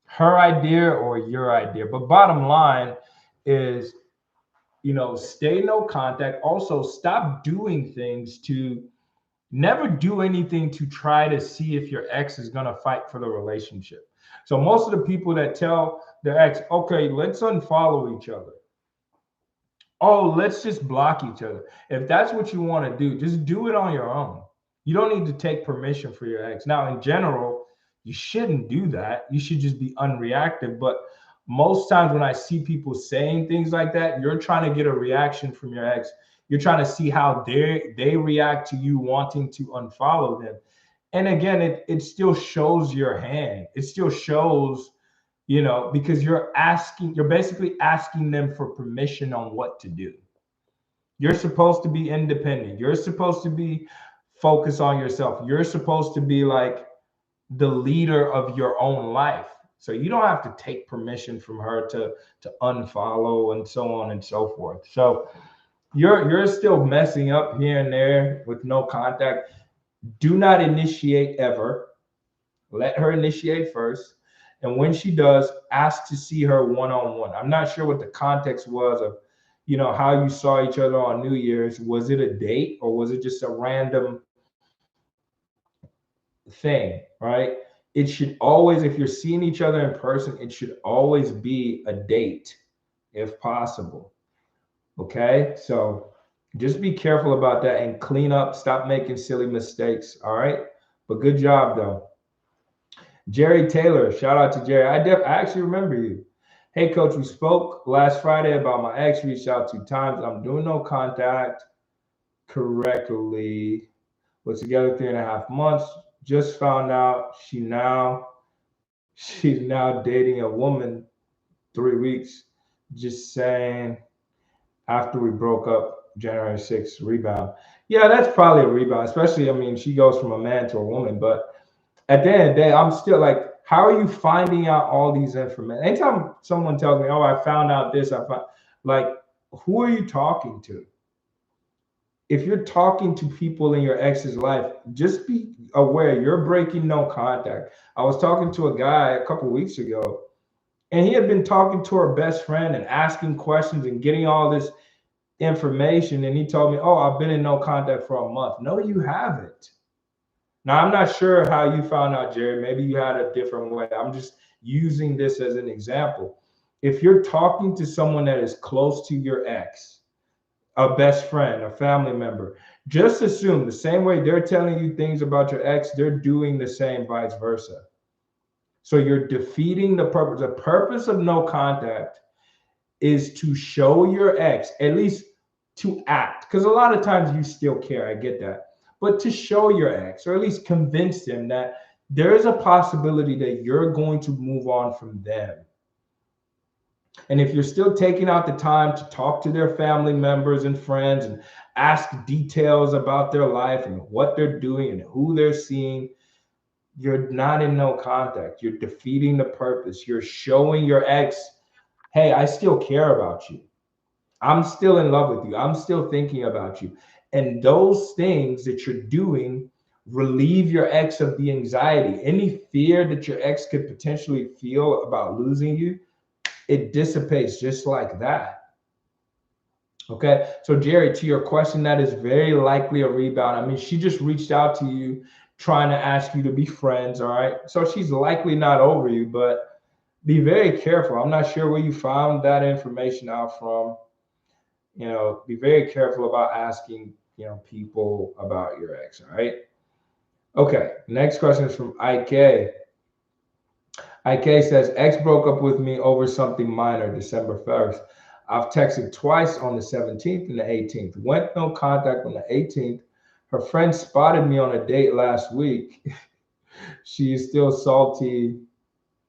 her idea or your idea? But bottom line is, stay no contact. Also, stop doing things to never do anything to try to see if your ex is going to fight for the relationship. So, most of the people that tell their ex, okay, let's unfollow each other. Oh, let's just block each other. If that's what you want to do, just do it on your own. You don't need to take permission for your ex. Now, in general, you shouldn't do that. You should just be unreactive. But most times when I see people saying things like that, you're trying to get a reaction from your ex. You're trying to see how they react to you wanting to unfollow them. And again, it still shows your hand. It still shows, because you're basically asking them for permission on what to do. You're supposed to be independent. You're supposed to be focused on yourself. You're supposed to be like the leader of your own life. So you don't have to take permission from her to unfollow and so on and so forth. So you're still messing up here and there with no contact. Do not initiate ever. Let her initiate first. And when she does, ask to see her one-on-one. I'm not sure what the context was of, how you saw each other on New Year's. Was it a date or was it just a random thing, right? It should always, if you're seeing each other in person, it should always be a date if possible. Okay. So just be careful about that and clean up. Stop making silly mistakes. All right. But good job, though. Jerry Taylor, shout out to Jerry. I actually remember you. Hey, coach, we spoke last Friday about my ex. Reached out 2 times. I'm doing no contact correctly. Was together 3.5 months. Just found out she's now dating a woman 3 weeks. Just saying, after we broke up January 6th, rebound. Yeah, that's probably a rebound, especially, I mean, she goes from a man to a woman. But at the end of the day, I'm still like, how are you finding out all these information? Anytime someone tells me, oh, I found out this, I found, like, who are you talking to? If you're talking to people in your ex's life, just be aware you're breaking no contact. I was talking to a guy a couple of weeks ago, and he had been talking to her best friend and asking questions and getting all this information. And he told me, oh, I've been in no contact for a month. No, you haven't. Now, I'm not sure how you found out, Jerry. Maybe you had a different way. I'm just using this as an example. If you're talking to someone that is close to your ex, a best friend, a family member, just assume the same way they're telling you things about your ex, they're doing the same, vice versa. So you're defeating the purpose. The purpose of no contact is to show your ex, at least to act, because a lot of times you still care. I get that. But to show your ex, or at least convince them that there is a possibility that you're going to move on from them. And if you're still taking out the time to talk to their family members and friends and ask details about their life and what they're doing and who they're seeing, you're not in no contact. You're defeating the purpose. You're showing your ex, hey, I still care about you. I'm still in love with you. I'm still thinking about you. And those things that you're doing relieve your ex of the anxiety. Any fear that your ex could potentially feel about losing you, it dissipates just like that. Okay. So, Jerry, to your question, that is very likely a rebound. I mean, she just reached out to you trying to ask you to be friends. All right. So she's likely not over you, but be very careful. I'm not sure where you found that information out from. Be very careful about asking, people about your ex. All right. Okay. Next question is from IK. IK says, ex broke up with me over something minor December 1st. I've texted twice on the 17th and the 18th. Went no contact on the 18th. Her friend spotted me on a date last week. She is still salty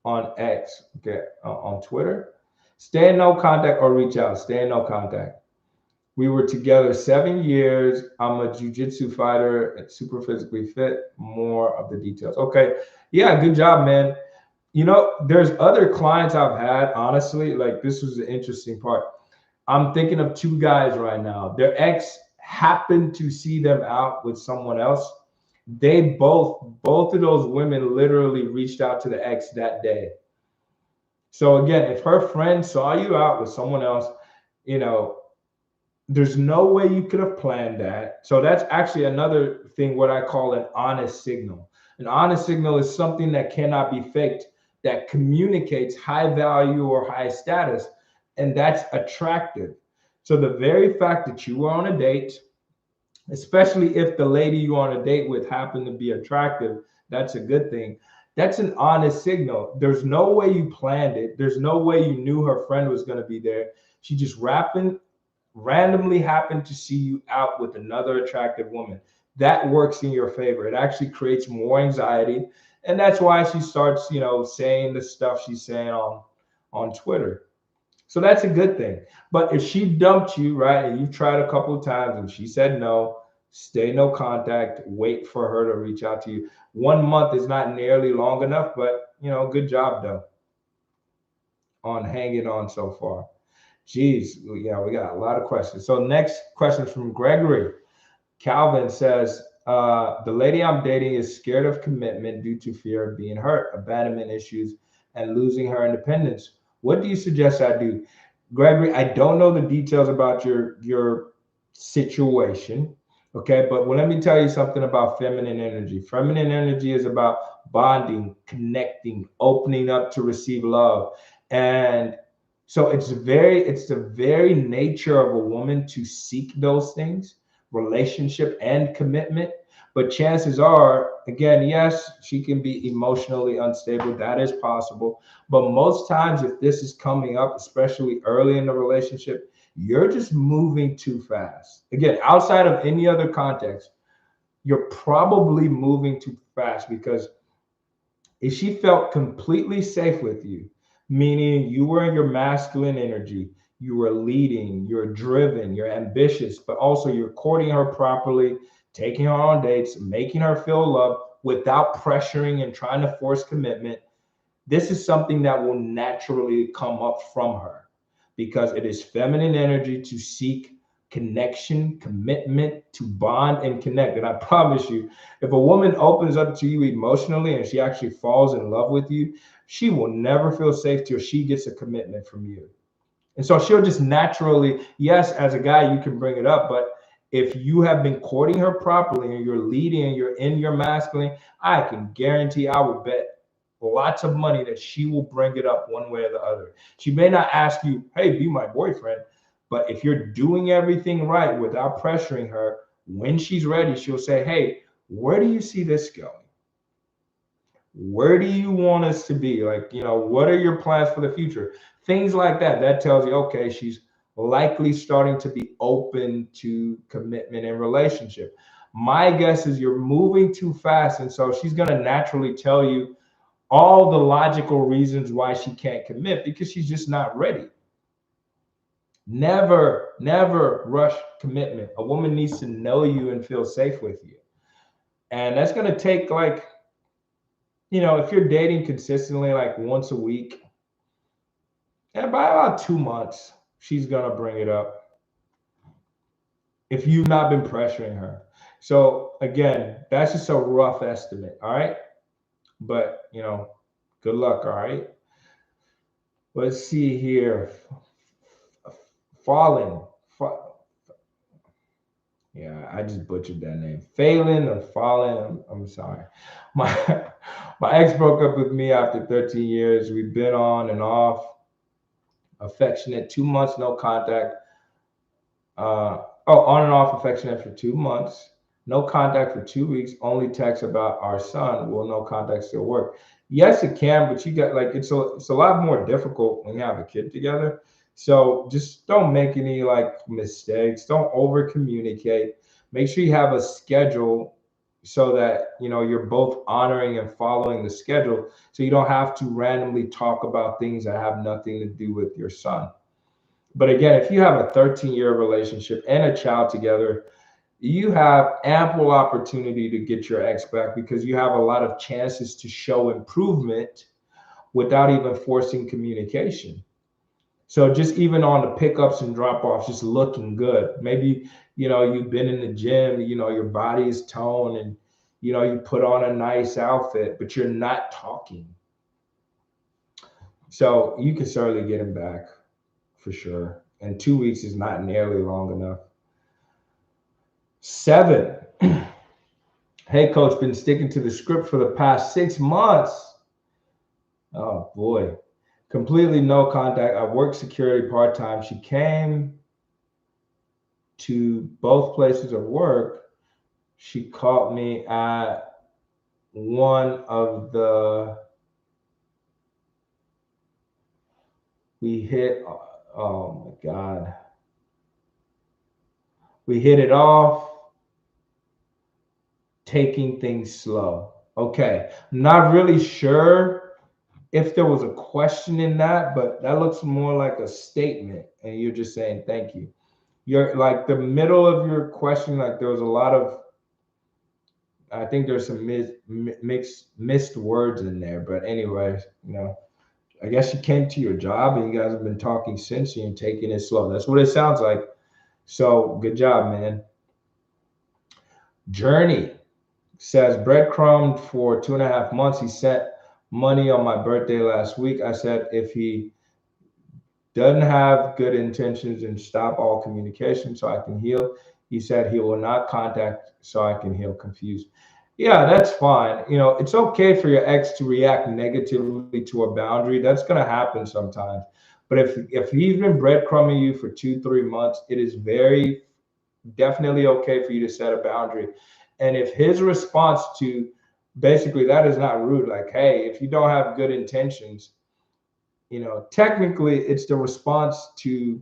on X, okay, on Twitter. Stay in no contact or reach out. Stay in no contact. We were together 7 years. I'm a jujitsu fighter and super physically fit. More of the details. Okay. Yeah, good job, man. There's other clients I've had, honestly, like this was the interesting part. I'm thinking of two guys right now. Their ex happened to see them out with someone else. They both of those women literally reached out to the ex that day. So again, if her friend saw you out with someone else, you know, there's no way you could have planned that. So that's actually another thing, what I call an honest signal. An honest signal is something that cannot be faked, that communicates high value or high status, and that's attractive. So the very fact that you were on a date, especially if the lady you're on a date with happened to be attractive, that's a good thing. That's an honest signal. There's no way you planned it. There's no way you knew her friend was going to be there. She just randomly happened to see you out with another attractive woman. That works in your favor. It actually creates more anxiety. And that's why she starts, saying the stuff she's saying on Twitter. So that's a good thing. But if she dumped you, right, and you've tried a couple of times and she said no, stay no contact, wait for her to reach out to you. 1 month is not nearly long enough, but good job though on hanging on so far. Geez, yeah, we got a lot of questions. So next question from Gregory. Calvin says, the lady I'm dating is scared of commitment due to fear of being hurt, abandonment issues, and losing her independence. What do you suggest I do? Gregory, I don't know the details about your situation. Okay, but let me tell you something about feminine energy. Feminine energy is about bonding, connecting, opening up to receive love. And so it's the very nature of a woman to seek those things, relationship and commitment. But chances are, again, yes, she can be emotionally unstable. That is possible. But most times, if this is coming up, especially early in the relationship, you're just moving too fast. Again, outside of any other context, you're probably moving too fast because if she felt completely safe with you, meaning you were in your masculine energy, you were leading, you're driven, you're ambitious, but also you're courting her properly, taking her on dates, making her feel loved without pressuring and trying to force commitment. This is something that will naturally come up from her because it is feminine energy to seek connection, commitment, to bond and connect. And I promise you, if a woman opens up to you emotionally and she actually falls in love with you, she will never feel safe till she gets a commitment from you. And so she'll just naturally, yes, as a guy, you can bring it up, but if you have been courting her properly and you're leading and you're in your masculine, I can guarantee, I would bet lots of money that she will bring it up one way or the other. She may not ask you, hey, be my boyfriend. But if you're doing everything right without pressuring her, when she's ready, she'll say, hey, where do you see this going? Where do you want us to be? Like, what are your plans for the future? Things like that. That tells you, okay, she's likely starting to be open to commitment and relationship. My guess is you're moving too fast. And so she's going to naturally tell you all the logical reasons why she can't commit because she's just not ready. Never rush commitment. A woman needs to know you and feel safe with you. And that's going to take if you're dating consistently, like once a week, and by about 2 months, she's going to bring it up if you've not been pressuring her. So again, that's just a rough estimate. All right. But, good luck. All right. Let's see here. Fallen. Yeah, I just butchered that name. Phelan or Fallen. I'm sorry. My my ex broke up with me after 13 years. We've been on and off, affectionate, 2 months, no contact. On and off affectionate for 2 months, no contact for 2 weeks, only text about our son. Will no contact still work? Yes, it can, but you got like it's a lot more difficult when you have a kid together. So just don't make any like mistakes. Don't over communicate. Make sure you have a schedule so that you're both honoring and following the schedule so you don't have to randomly talk about things that have nothing to do with your son. But again, if you have a 13-year relationship and a child together, you have ample opportunity to get your ex back because you have a lot of chances to show improvement without even forcing communication. So just even on the pickups and drop offs, just looking good. Maybe, you've been in the gym, your body is toned and, you put on a nice outfit, but you're not talking. So you can certainly get him back for sure. And 2 weeks is not nearly long enough. 7. Hey, coach, been sticking to the script for the past 6 months. Oh, boy. Completely no contact. I work security part time. She came to both places of work. She caught me at one of the, we hit, oh my God. We hit it off, taking things slow. Okay. Not really sure if there was a question in that, but that looks more like a statement, and you're just saying thank you. You're like the middle of your question, like there was a lot of, I think there's some missed words in there. But anyways, I guess you came to your job and you guys have been talking since and you're taking it slow. That's what it sounds like. So good job, man. Journey says breadcrumb for 2.5 months. He sent money on my birthday last week. I said if he doesn't have good intentions and stop all communication so I can heal. He said he will not contact so I can heal. Confused. Yeah, that's fine. It's okay for your ex to react negatively to a boundary. That's going to happen sometimes. But if he's been breadcrumbing you for 2-3 months, it is very definitely okay for you to set a boundary. And if his response to basically that is not rude, like, hey, if you don't have good intentions, technically it's the response to,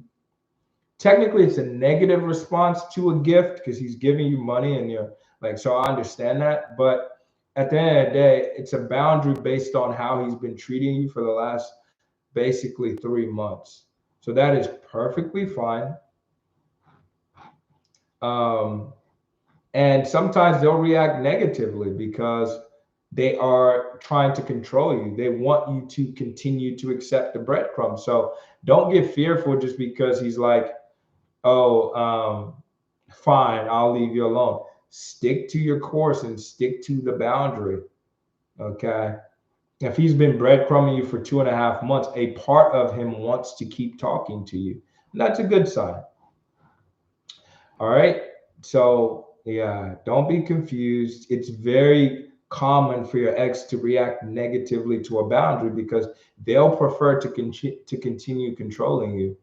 technically it's a negative response to a gift because he's giving you money and you're like, so I understand that. But at the end of the day, it's a boundary based on how he's been treating you for the last basically 3 months. So that is perfectly fine. Um, and sometimes they'll react negatively because they are trying to control you. They want you to continue to accept the breadcrumbs. So don't get fearful just because he's like, oh, fine, I'll leave you alone. Stick to your course and stick to the boundary. Okay. If he's been breadcrumbing you for 2.5 months, a part of him wants to keep talking to you. And that's a good sign. All right. So, yeah, don't be confused. It's very common for your ex to react negatively to a boundary because they'll prefer to continue controlling you.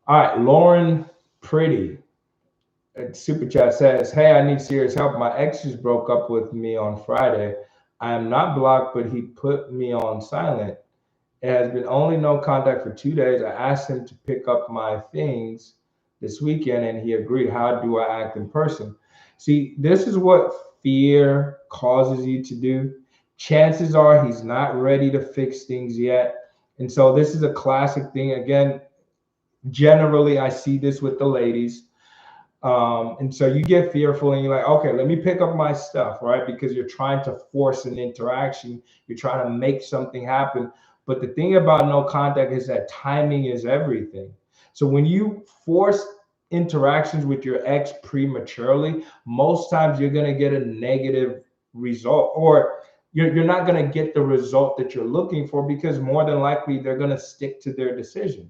All right, Lauren Pretty Super Chat says, hey, I need serious help. My ex just broke up with me on Friday. I am not blocked, but he put me on silent. It has been only no contact for 2 days. I asked him to pick up my things this weekend and he agreed. How do I act in person? See, this is what fear causes you to do. Chances are he's not ready to fix things yet. And so this is a classic thing. Again, generally, I see this with the ladies. And so you get fearful and you're like, okay, let me pick up my stuff, right? Because you're trying to force an interaction. You're trying to make something happen. But the thing about no contact is that timing is everything. So when you force interactions with your ex prematurely, most times you're going to get a negative result, or you're not going to get the result that you're looking for because more than likely they're going to stick to their decision.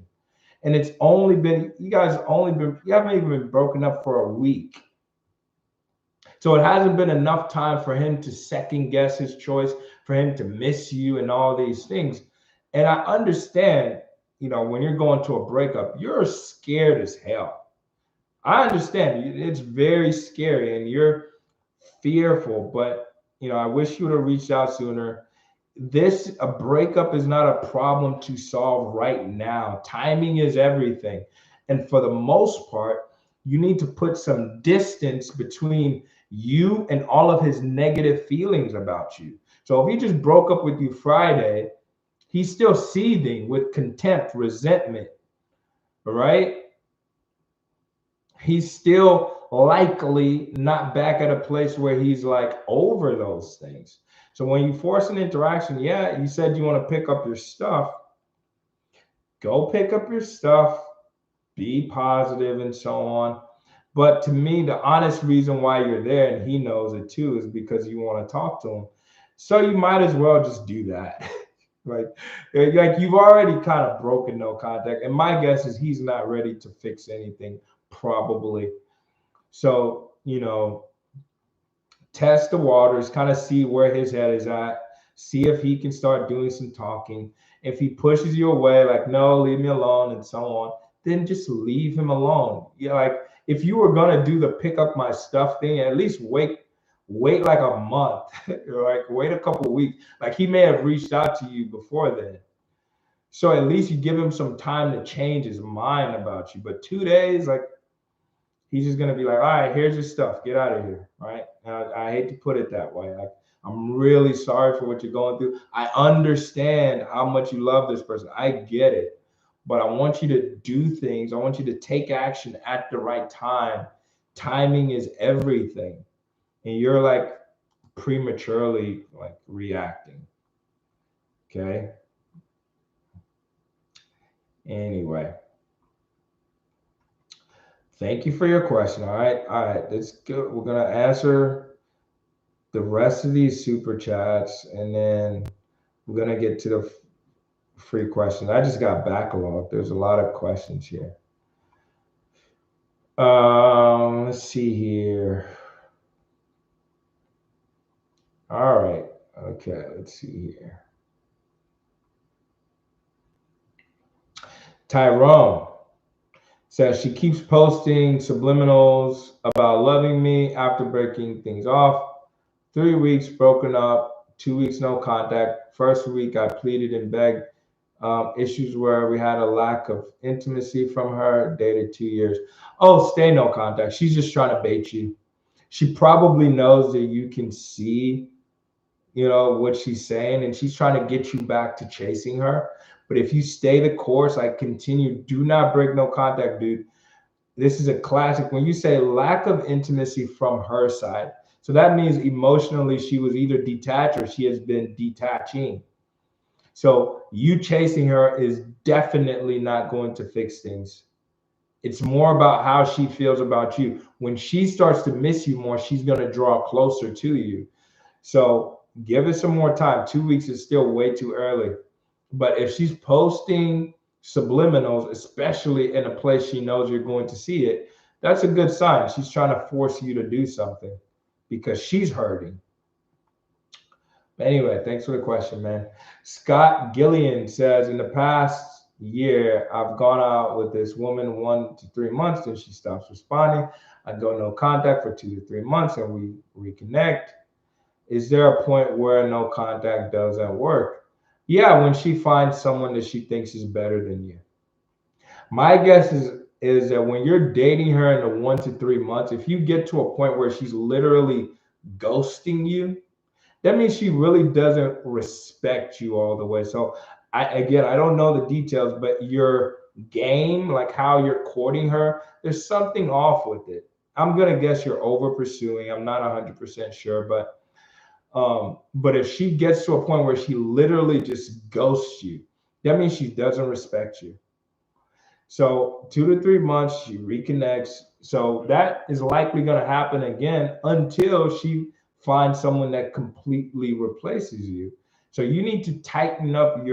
And it's only been, you haven't even been broken up for a week. So it hasn't been enough time for him to second guess his choice, for him to miss you and all these things. And I understand, when you're going to a breakup, you're scared as hell. I understand it's very scary and you're fearful, but I wish you would have reached out sooner. A breakup is not a problem to solve right now. Timing is everything. And for the most part, you need to put some distance between you and all of his negative feelings about you. So if he just broke up with you Friday, he's still seething with contempt, resentment, right? He's still likely not back at a place where he's like over those things. So when you force an interaction, yeah, you said you want to pick up your stuff. Go pick up your stuff, be positive and so on. But to me, the honest reason why you're there, and he knows it too, is because you want to talk to him. So you might as well just do that. like you've already kind of broken no contact. And my guess is he's not ready to fix anything, probably. So, test the waters, kind of see where his head is at, see if he can start doing some talking. If he pushes you away, like, no, leave me alone, and so on, then just leave him alone. Like if you were gonna do the pick up my stuff thing, at least wait like a month, like wait a couple weeks. Like he may have reached out to you before then. So at least you give him some time to change his mind about you. But 2 days, like he's just gonna be like, all right, here's your stuff, get out of here, right? I hate to put it that way. Like, I'm really sorry for what you're going through. I understand how much you love this person. I get it, but I want you to do things. I want you to take action at the right time. Timing is everything, and you're like prematurely like reacting. Okay. Anyway. Thank you for your question. All right. All right. Let's go. We're going to answer the rest of these super chats and then we're going to get to the free questions. I just got backlogged. There's a lot of questions here. Let's see here. All right. Okay. Let's see here. Tyrone says she keeps posting subliminals about loving me after breaking things off. 3 weeks broken up, 2 weeks no contact. First week I pleaded and begged. Issues where we had a lack of intimacy from her, dated 2 years. Oh, stay no contact. She's just trying to bait you. She probably knows that you can see, what she's saying, and she's trying to get you back to chasing her. But if you stay the course, like continue, do not break no contact, dude. This is a classic. When you say lack of intimacy from her side, so that means emotionally she was either detached or she has been detaching. So you chasing her is definitely not going to fix things. It's more about how she feels about you. When she starts to miss you more, she's going to draw closer to you. So give it some more time. 2 weeks is still way too early. But if she's posting subliminals, especially in a place she knows you're going to see it, that's a good sign. She's trying to force you to do something because she's hurting. Anyway, thanks for the question, man. Scott Gillian says, in the past year, I've gone out with this woman 1 to 3 months, then she stops responding. I go no contact for 2 to 3 months and we reconnect. Is there a point where no contact doesn't work? Yeah, when she finds someone that she thinks is better than you. My guess is that when you're dating her in the 1 to 3 months, if you get to a point where she's literally ghosting you, that means she really doesn't respect you all the way. So I don't know the details, but your game, like how you're courting her, there's something off with it. I'm gonna guess you're over pursuing. I'm not 100% sure, but if she gets to a point where she literally just ghosts you, that means she doesn't respect you. So 2 to 3 months, she reconnects. So that is likely going to happen again until she finds someone that completely replaces you. So you need to tighten up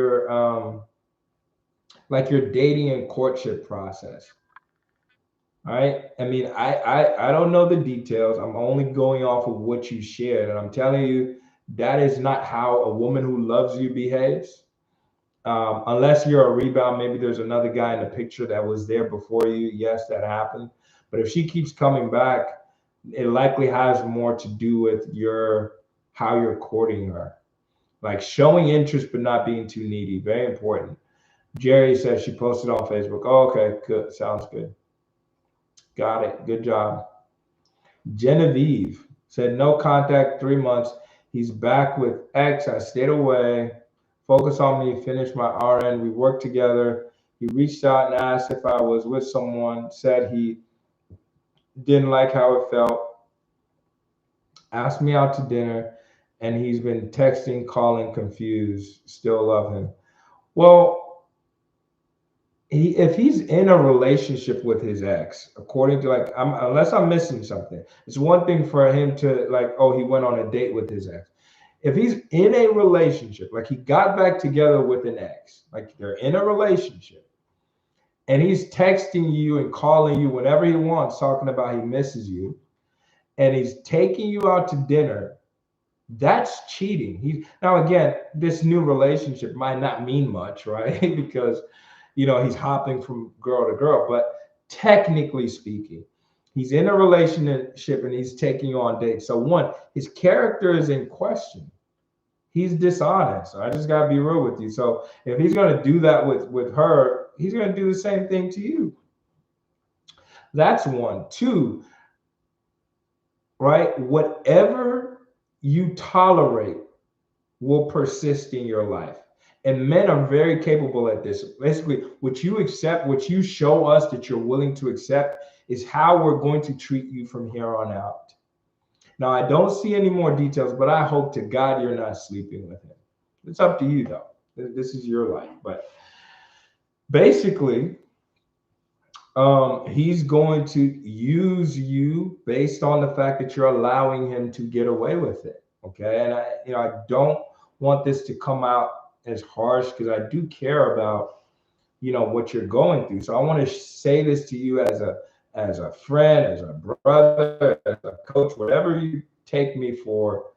like your dating and courtship process. All right. I mean, I don't know the details. I'm only going off of what you shared, and I'm telling you that is not how a woman who loves you behaves. Unless you're a rebound, maybe there's another guy in the picture that was there before you. Yes, that happened. But if she keeps coming back, it likely has more to do with your how you're courting her, like showing interest but not being too needy. Very important. Jerry says she posted on Facebook. Oh, okay, good. Sounds good. Got it. Good job. Genevieve said no contact 3 months. He's back with X. I stayed away. Focus on me. Finished my RN. We worked together. He reached out and asked if I was with someone. Said he didn't like how it felt. Asked me out to dinner, and he's been texting, calling, confused. Still love him. Well, if he's in a relationship with his ex, according to like, unless I'm missing something, it's one thing for him to like, oh, he went on a date with his ex. If he's in a relationship, like he got back together with an ex, like they're in a relationship, and he's texting you and calling you whenever he wants, talking about he misses you, and he's taking you out to dinner, that's cheating. He's now again, this new relationship might not mean much, right? Because he's hopping from girl to girl, but technically speaking, he's in a relationship and he's taking you on dates. So one, his character is in question. He's dishonest. I just gotta be real with you. So if he's gonna do that with her, he's gonna do the same thing to you. That's one. Two, right? Whatever you tolerate will persist in your life. And men are very capable at this. Basically, what you accept, what you show us that you're willing to accept, is how we're going to treat you from here on out. Now, I don't see any more details, but I hope to God you're not sleeping with him. It's up to you, though. This is your life. But basically, he's going to use you based on the fact that you're allowing him to get away with it. Okay. And I don't want this to come out as harsh because I do care about, what you're going through. So I want to say this to you as a friend, as a brother, as a coach, whatever you take me for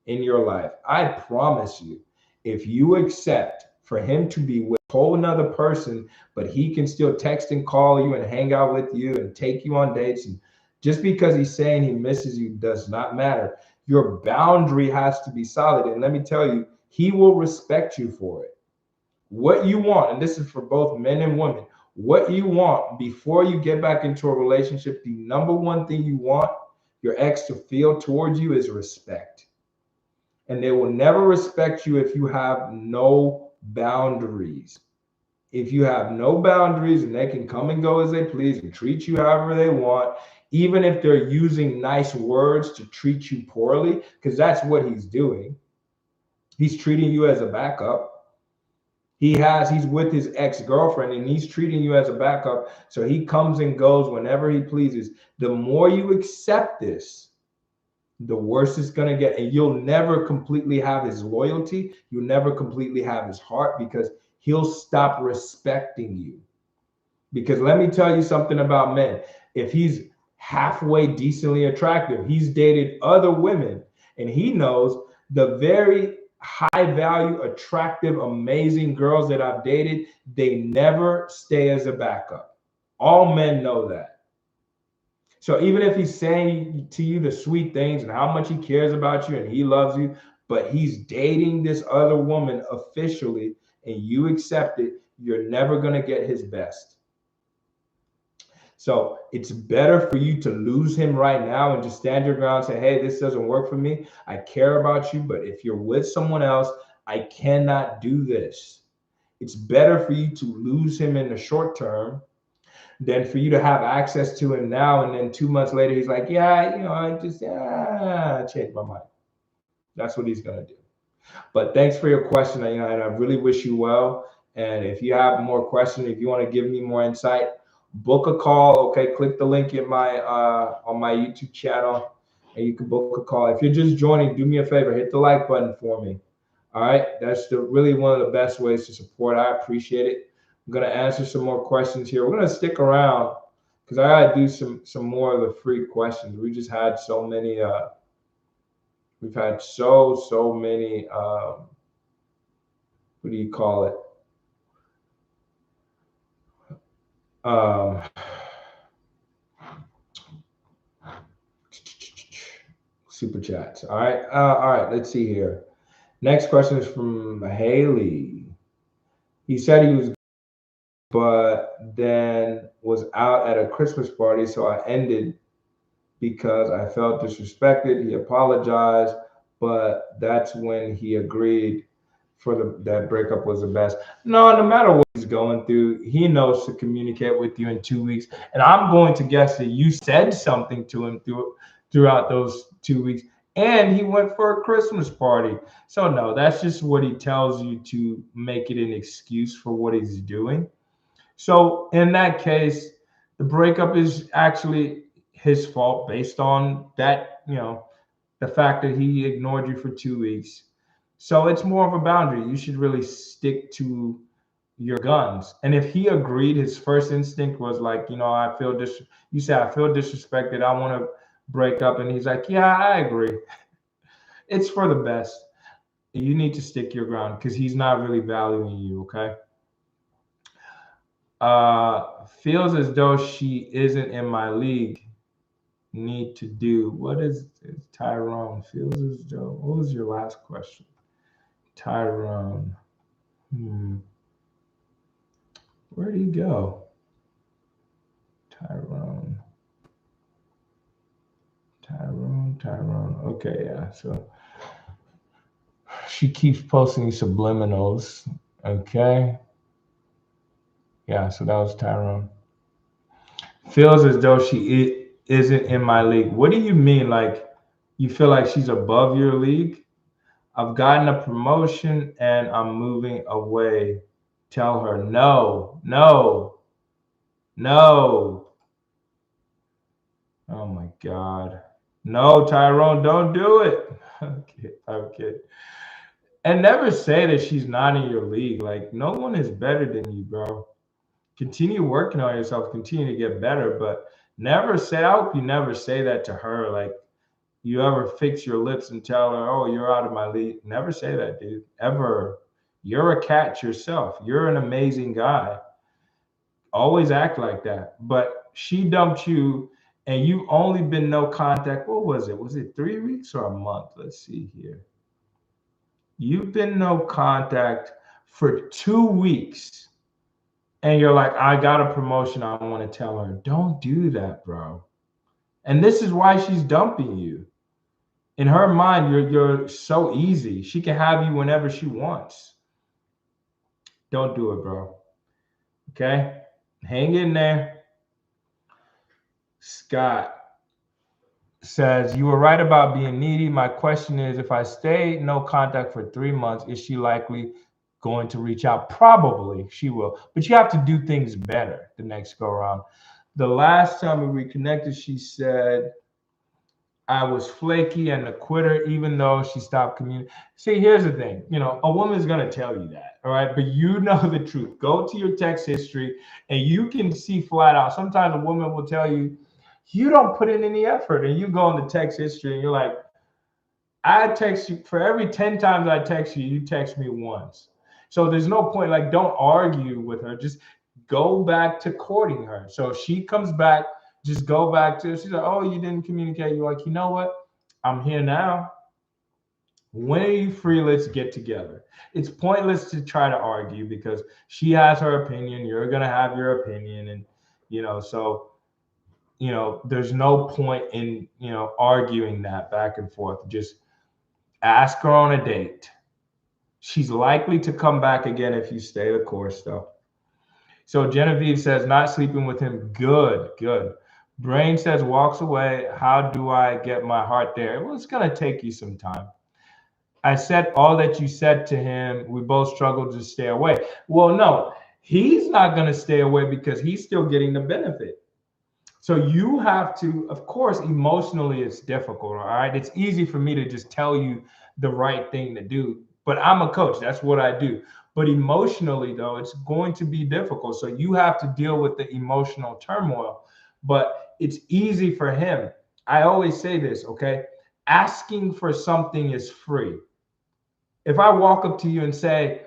in your life. I promise you, if you accept for him to be with a whole another person, but he can still text and call you and hang out with you and take you on dates, and just because he's saying he misses you does not matter. Your boundary has to be solid. And let me tell you, he will respect you for it. What you want, and this is for both men and women, what you want before you get back into a relationship, the number one thing you want your ex to feel towards you is respect. And they will never respect you if you have no boundaries. If you have no boundaries and they can come and go as they please and treat you however they want, even if they're using nice words to treat you poorly, because that's what he's doing. He's treating you as a backup. He's with his ex-girlfriend and he's treating you as a backup. So he comes and goes whenever he pleases. The more you accept this, the worse it's going to get. And you'll never completely have his loyalty. You'll never completely have his heart because he'll stop respecting you. Because let me tell you something about men. If he's halfway decently attractive, he's dated other women and he knows the very high value, attractive, amazing girls that I've dated, they never stay as a backup. All men know that. So even if he's saying to you the sweet things and how much he cares about you and he loves you, but he's dating this other woman officially and you accept it, you're never going to get his best. So it's better for you to lose him right now and just stand your ground and say, hey, this doesn't work for me. I care about you, but if you're with someone else, I cannot do this. It's better for you to lose him in the short term than for you to have access to him now. And then 2 months later, he's like, yeah, I changed my mind. That's what he's going to do. But thanks for your question. And I really wish you well. And if you have more questions, if you want to give me more insight, book a call. Okay, click the link in my on my YouTube channel, and you can book a call. If you're just joining, do me a favor, hit the like button for me. All right, that's really one of the best ways to support. I appreciate it. I'm gonna answer some more questions here. We're gonna stick around because I gotta do some more of the free questions. We just had so many. We've had so many. What do you call it? Um, super chats. All right. All right. Let's see here. Next question is from Haley. He said he was, but then was out at a Christmas party, so I ended because I felt disrespected. He apologized, but that's when he agreed for that breakup was the best. No, no matter what he's going through, he knows to communicate with you in 2 weeks. And I'm going to guess that you said something to him throughout those 2 weeks. And he went for a Christmas party. So no, that's just what he tells you to make it an excuse for what he's doing. So in that case, the breakup is actually his fault based on that, the fact that he ignored you for 2 weeks. So it's more of a boundary. You should really stick to your guns. And if he agreed, his first instinct was like, I feel you say, I feel disrespected. I want to break up. And he's like, yeah, I agree. It's for the best. You need to stick your ground because he's not really valuing you. Okay. Feels as though she isn't in my league. Need to do. What is Tyrone? Feels as though. What was your last question? Tyrone. Where'd he go? Tyrone. Okay, yeah. So she keeps posting subliminals. Okay. Yeah, so that was Tyrone. Feels as though she isn't in my league. What do you mean? Like, you feel like she's above your league? I've gotten a promotion and I'm moving away. Tell her no. Oh my God. No, Tyrone, don't do it. Okay. And never say that she's not in your league. Like, no one is better than you, bro. Continue working on yourself, continue to get better, but never say, I hope you never say that to her. Like, you ever fix your lips and tell her, oh, you're out of my league. Never say that, dude. Ever. You're a catch yourself. You're an amazing guy. Always act like that. But she dumped you and you've only been no contact. What was it? Was it 3 weeks or a month? Let's see here. You've been no contact for 2 weeks. And you're like, I got a promotion. I want to tell her. Don't do that, bro. And this is why she's dumping you. In her mind, you're so easy. She can have you whenever she wants. Don't do it, bro. Okay? Hang in there. Scott says, you were right about being needy. My question is, if I stay no contact for 3 months, is she likely going to reach out? Probably she will. But you have to do things better the next go around. The last time we reconnected, she said, I was flaky and a quitter, even though she stopped communicating. See, here's the thing. A woman's going to tell you that, all right? But you know the truth. Go to your text history and you can see flat out. Sometimes a woman will tell you, you don't put in any effort. And you go in the text history and you're like, I text you, for every 10 times I text you, you text me once. So there's no point, like, don't argue with her. Just go back to courting her. So she comes back, just go back to, she's like, oh, you didn't communicate. You're like, you know what? I'm here now. When are you free? Let's get together. It's pointless to try to argue because she has her opinion. You're going to have your opinion. And, so, there's no point in, arguing that back and forth. Just ask her on a date. She's likely to come back again if you stay the course, though. So Genevieve says, not sleeping with him. Good. Brain says, walks away. How do I get my heart there? Well, it's going to take you some time. I said all that you said to him. We both struggled to stay away. Well, no, he's not going to stay away because he's still getting the benefit. So you have to, of course, emotionally, it's difficult. All right. It's easy for me to just tell you the right thing to do, but I'm a coach. That's what I do. But emotionally, though, it's going to be difficult. So you have to deal with the emotional turmoil. But it's easy for him. I always say this, okay? Asking for something is free. If I walk up to you and say,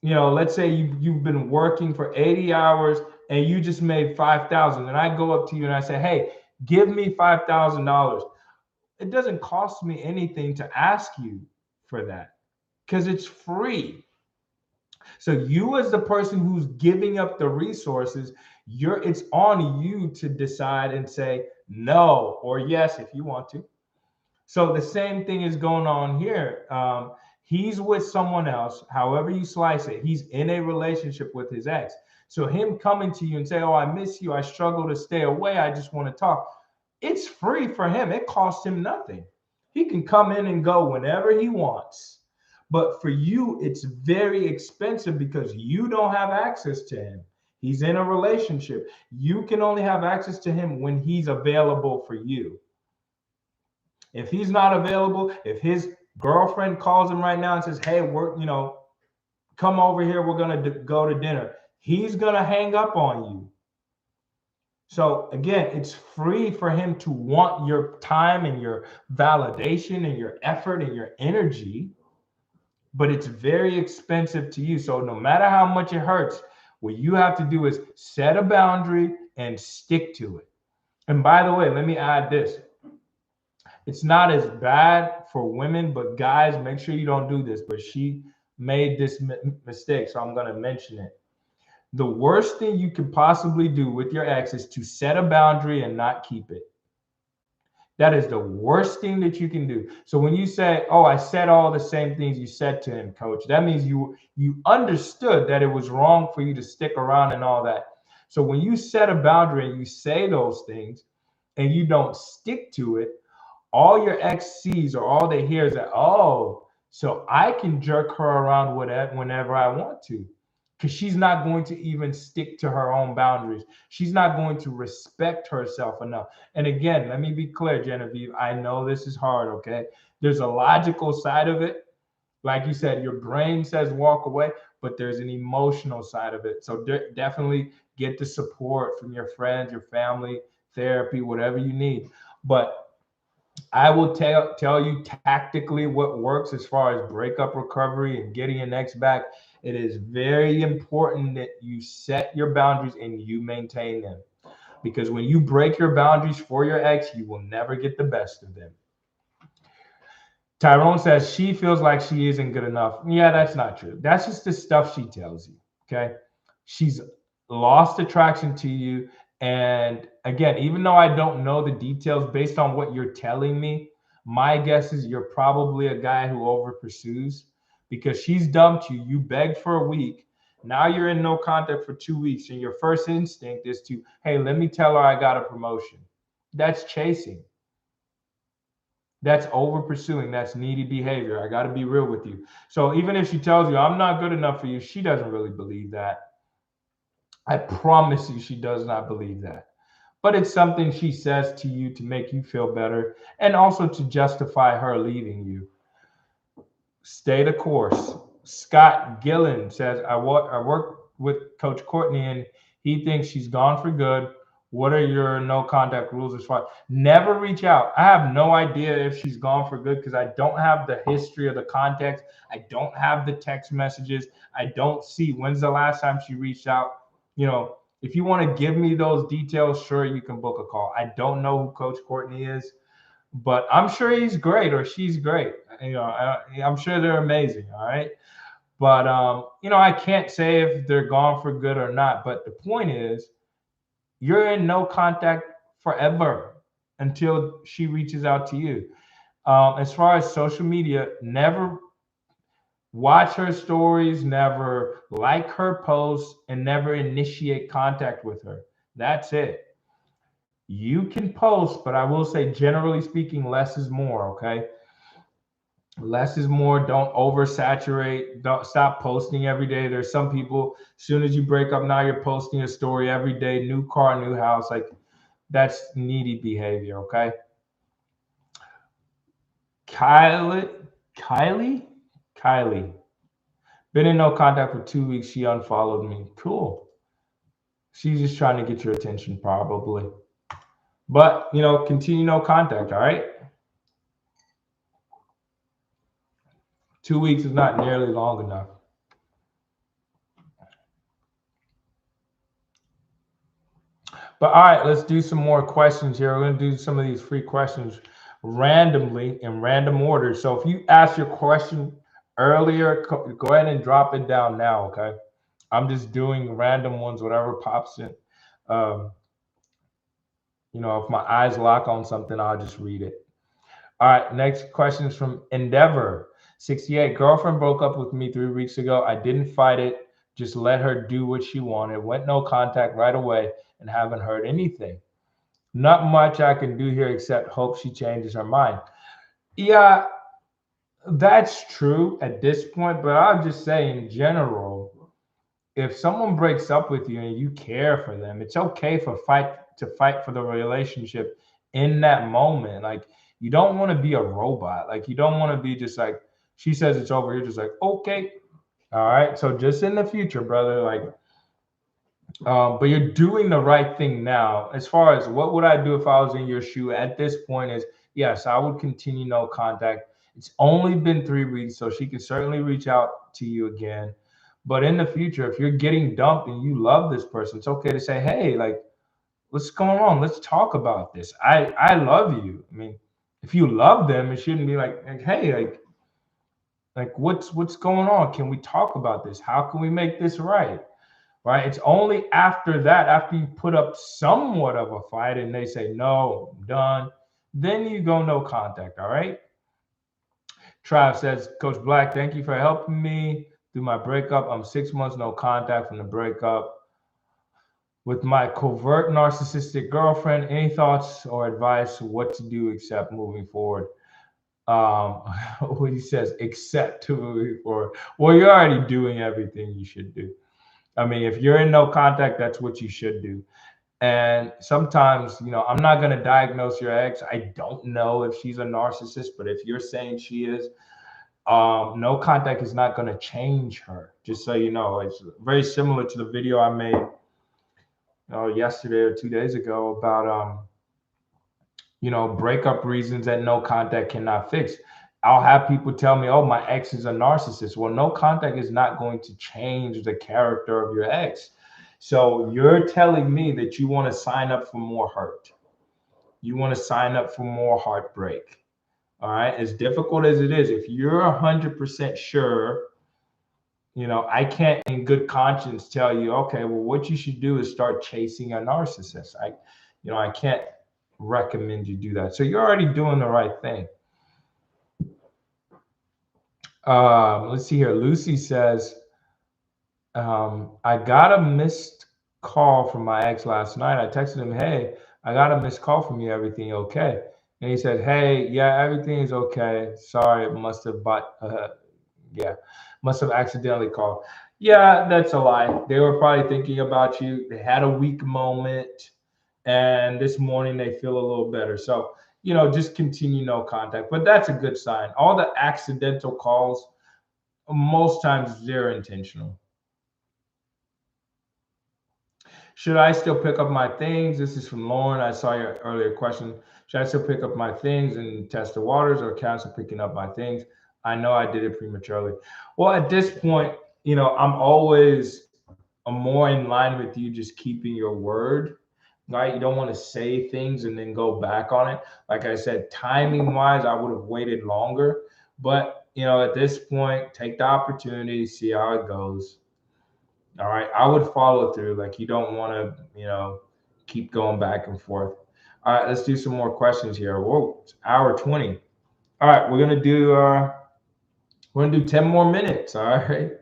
let's say you've been working for 80 hours and you just made 5,000, and I go up to you and I say, hey, give me $5,000. It doesn't cost me anything to ask you for that because it's free. So you, as the person who's giving up the resources, it's on you to decide and say no or yes if you want to. So the same thing is going on here. He's with someone else. However you slice it, he's in a relationship with his ex. So him coming to you and say, "Oh, I miss you. I struggle to stay away. I just want to talk." It's free for him. It costs him nothing. He can come in and go whenever he wants. But for you, it's very expensive because you don't have access to him. He's in a relationship. You can only have access to him when he's available for you. If he's not available, if his girlfriend calls him right now and says, "Hey, come over here. We're going to go to dinner," he's going to hang up on you. So again, it's free for him to want your time and your validation and your effort and your energy, but it's very expensive to you. So no matter how much it hurts, what you have to do is set a boundary and stick to it. And by the way, let me add this. It's not as bad for women, but guys, make sure you don't do this. But she made this mistake, so I'm going to mention it. The worst thing you could possibly do with your ex is to set a boundary and not keep it. That is the worst thing that you can do. So when you say, "Oh, I said all the same things you said to him, coach," that means you understood that it was wrong for you to stick around and all that. So when you set a boundary and you say those things and you don't stick to it, all your ex sees or all they hear is that, "Oh, so I can jerk her around whenever I want to." Because she's not going to even stick to her own boundaries. She's not going to respect herself enough. And again, let me be clear, Genevieve, I know this is hard, okay? There's a logical side of it. Like you said, your brain says walk away, but there's an emotional side of it. So definitely get the support from your friends, your family, therapy, whatever you need. But I will tell you tactically what works as far as breakup recovery and getting your next back. It is very important that you set your boundaries and you maintain them. Because when you break your boundaries for your ex, you will never get the best of them. Tyrone says she feels like she isn't good enough. Yeah, that's not true. That's just the stuff she tells you. Okay. She's lost attraction to you. And again, even though I don't know the details based on what you're telling me, my guess is you're probably a guy who over pursues because she's dumped you. You begged for a week. Now you're in no contact for 2 weeks. And your first instinct is to, "Hey, let me tell her I got a promotion." That's chasing. That's over pursuing. That's needy behavior. I got to be real with you. So even if she tells you, "I'm not good enough for you," she doesn't really believe that. I promise you, she does not believe that. But it's something she says to you to make you feel better and also to justify her leaving you. Stay the course. Scott Gillen says, I work with Coach Courtney and he thinks she's gone for good. What are your no contact rules as far? Never reach out. I have no idea if she's gone for good because I don't have the history of the context. I don't have the text messages. I don't see when's the last time she reached out. If you want to give me those details, sure, you can book a call. I don't know who Coach Courtney is, but I'm sure he's great or she's great. I'm sure they're amazing. All right. But, I can't say if they're gone for good or not. But the point is, you're in no contact forever until she reaches out to you. As far as social media, never watch her stories, never like her posts, and never initiate contact with her. That's it. You can post, but I will say, generally speaking, less is more, okay? Less is more. Don't oversaturate. Don't stop posting every day. There's some people, as soon as you break up, now you're posting a story every day, new car, new house. Like, that's needy behavior, okay? Kylie, Kylie, Kylie. Been in no contact for 2 weeks. She unfollowed me. Cool. She's just trying to get your attention, probably. But, continue no contact, all right? 2 weeks is not nearly long enough. But all right, let's do some more questions here. We're going to do some of these free questions randomly in random order. So if you ask your question earlier, go ahead and drop it down now, okay? I'm just doing random ones, whatever pops in. Um, if my eyes lock on something, I'll just read it. All right, next question is from Endeavor 68. Girlfriend broke up with me 3 weeks ago. I didn't fight it, just let her do what she wanted. Went no contact right away and haven't heard anything. Not much I can do here except hope she changes her mind. Yeah, that's true at this point, but I'll just say in general, if someone breaks up with you and you care for them, it's okay to fight for the relationship in that moment. Like, you don't want to be a robot. Like, you don't want to be just like, she says it's over, you're just like, okay. All right. So just in the future, brother, like, but you're doing the right thing now. As far as what would I do if I was in your shoe at this point is, yes, I would continue no contact. It's only been 3 weeks, so she can certainly reach out to you again. But in the future, if you're getting dumped and you love this person, it's okay to say, hey, like, what's going on? Let's talk about this. I love you. I mean, if you love them, it shouldn't be like hey, like what's going on? Can we talk about this? How can we make this right? Right? It's only after that, after you put up somewhat of a fight and they say, no, I'm done, then you go no contact. All right. Trav says, Coach Blac, thank you for helping me through my breakup. I'm 6 months no contact from the breakup with my covert narcissistic girlfriend. Any thoughts or advice what to do except moving forward? What he says, except to moving forward. Well, you're already doing everything you should do. I mean, if you're in no contact, that's what you should do. And sometimes, I'm not going to diagnose your ex. I don't know if she's a narcissist, but if you're saying she is, no contact is not going to change her. Just so you know, it's very similar to the video I made yesterday or 2 days ago about breakup reasons that no contact cannot fix. I'll have people tell me, oh, my ex is a narcissist. Well, no contact is not going to change the character of your ex. So you're telling me that you want to sign up for more hurt. You want to sign up for more heartbreak. All right. As difficult as it is, if you're 100% sure, I can't in good conscience tell you, okay, well, what you should do is start chasing a narcissist. I can't recommend you do that. So you're already doing the right thing. Let's see here. Lucy says, I got a missed call from my ex last night. I texted him, hey, I got a missed call from you. Everything okay? And he said, hey, yeah, everything is okay. Sorry, it must have, must have accidentally called. Yeah, that's a lie. They were probably thinking about you. They had a weak moment, and this morning they feel a little better. So, just continue no contact. But that's a good sign. All the accidental calls, most times they're intentional. Should I still pick up my things? This is from Lauren. I saw your earlier question. Should I still pick up my things and test the waters or cancel picking up my things? I know I did it prematurely. Well, at this point, I'm more in line with you just keeping your word, right? You don't want to say things and then go back on it. Like I said, timing wise, I would have waited longer. But, at this point, take the opportunity, see how it goes. All right. I would follow through. Like, you don't want to, keep going back and forth. All right. Let's do some more questions here. Whoa, it's hour 20. All right. We're gonna do 10 more minutes. All right.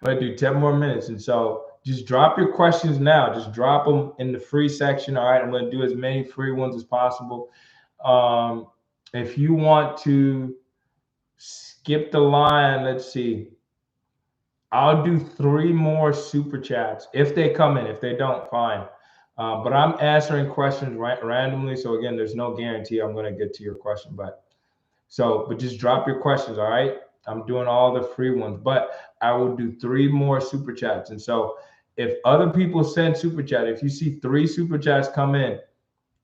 We're gonna do 10 more minutes. And so just drop your questions now. Just drop them in the free section. All right. I'm gonna do as many free ones as possible. If you want to skip the line, let's see. I'll do 3 more super chats if they come in. If they don't, fine. But I'm answering questions randomly. So again, there's no guarantee I'm going to get to your question. But just drop your questions. All right. I'm doing all the free ones, but I will do 3 more super chats. And so if other people send super chat, if you see 3 super chats come in,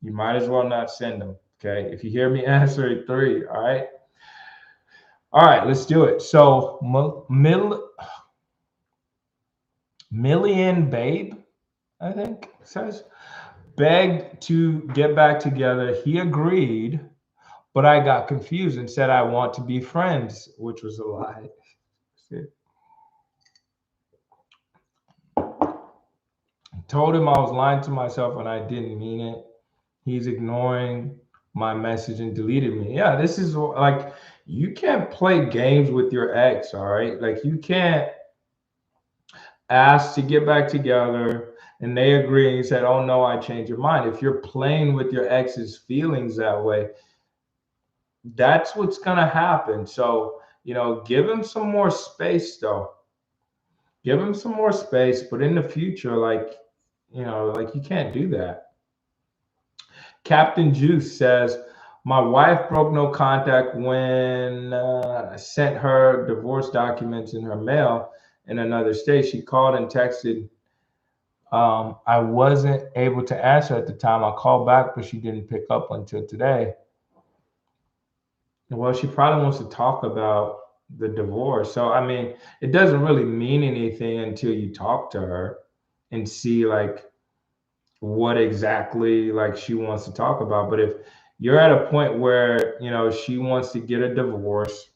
you might as well not send them. Okay. If you hear me answer it 3, all right. All right, let's do it. So Million Babe, I think says, begged to get back together. He agreed, but I got confused and said I want to be friends, which was a lie. Told him I was lying to myself and I didn't mean it. He's ignoring my message and deleted me. Yeah, this is like, you can't play games with your ex, all right? Like, you can't ask to get back together and they agree and said, oh no, I changed your mind. If you're playing with your ex's feelings that way, that's what's gonna happen. So, give him some more space though. Give him some more space, but in the future, like, like, you can't do that. Captain Juice says, my wife broke no contact when I sent her divorce documents in her mail in another state. She called and texted. I wasn't able to answer at the time. I called back, but she didn't pick up until today. Well, she probably wants to talk about the divorce. So, I mean, it doesn't really mean anything until you talk to her and see like what exactly like she wants to talk about. But if you're at a point where, she wants to get a divorce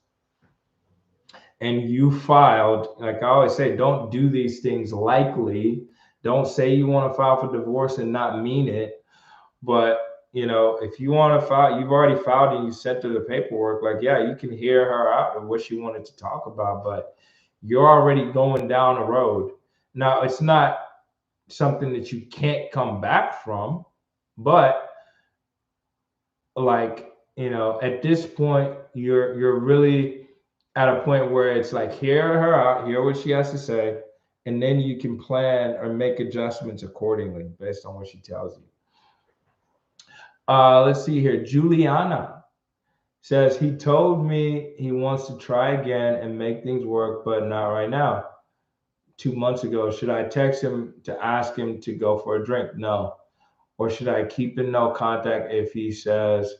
and you filed, like I always say, don't do these things lightly. Don't say you want to file for divorce and not mean it. But, if you want to file, you've already filed and you sent her the paperwork, like, yeah, you can hear her out and what she wanted to talk about, but you're already going down a road. Now, it's not something that you can't come back from, but like, at this point, you're really at a point where it's like, hear her out, hear what she has to say, and then you can plan or make adjustments accordingly based on what she tells you. Let's see here. Juliana says, he told me he wants to try again and make things work, but not right now. 2 months ago, should I text him to ask him to go for a drink? No. Or should I keep in no contact? If he says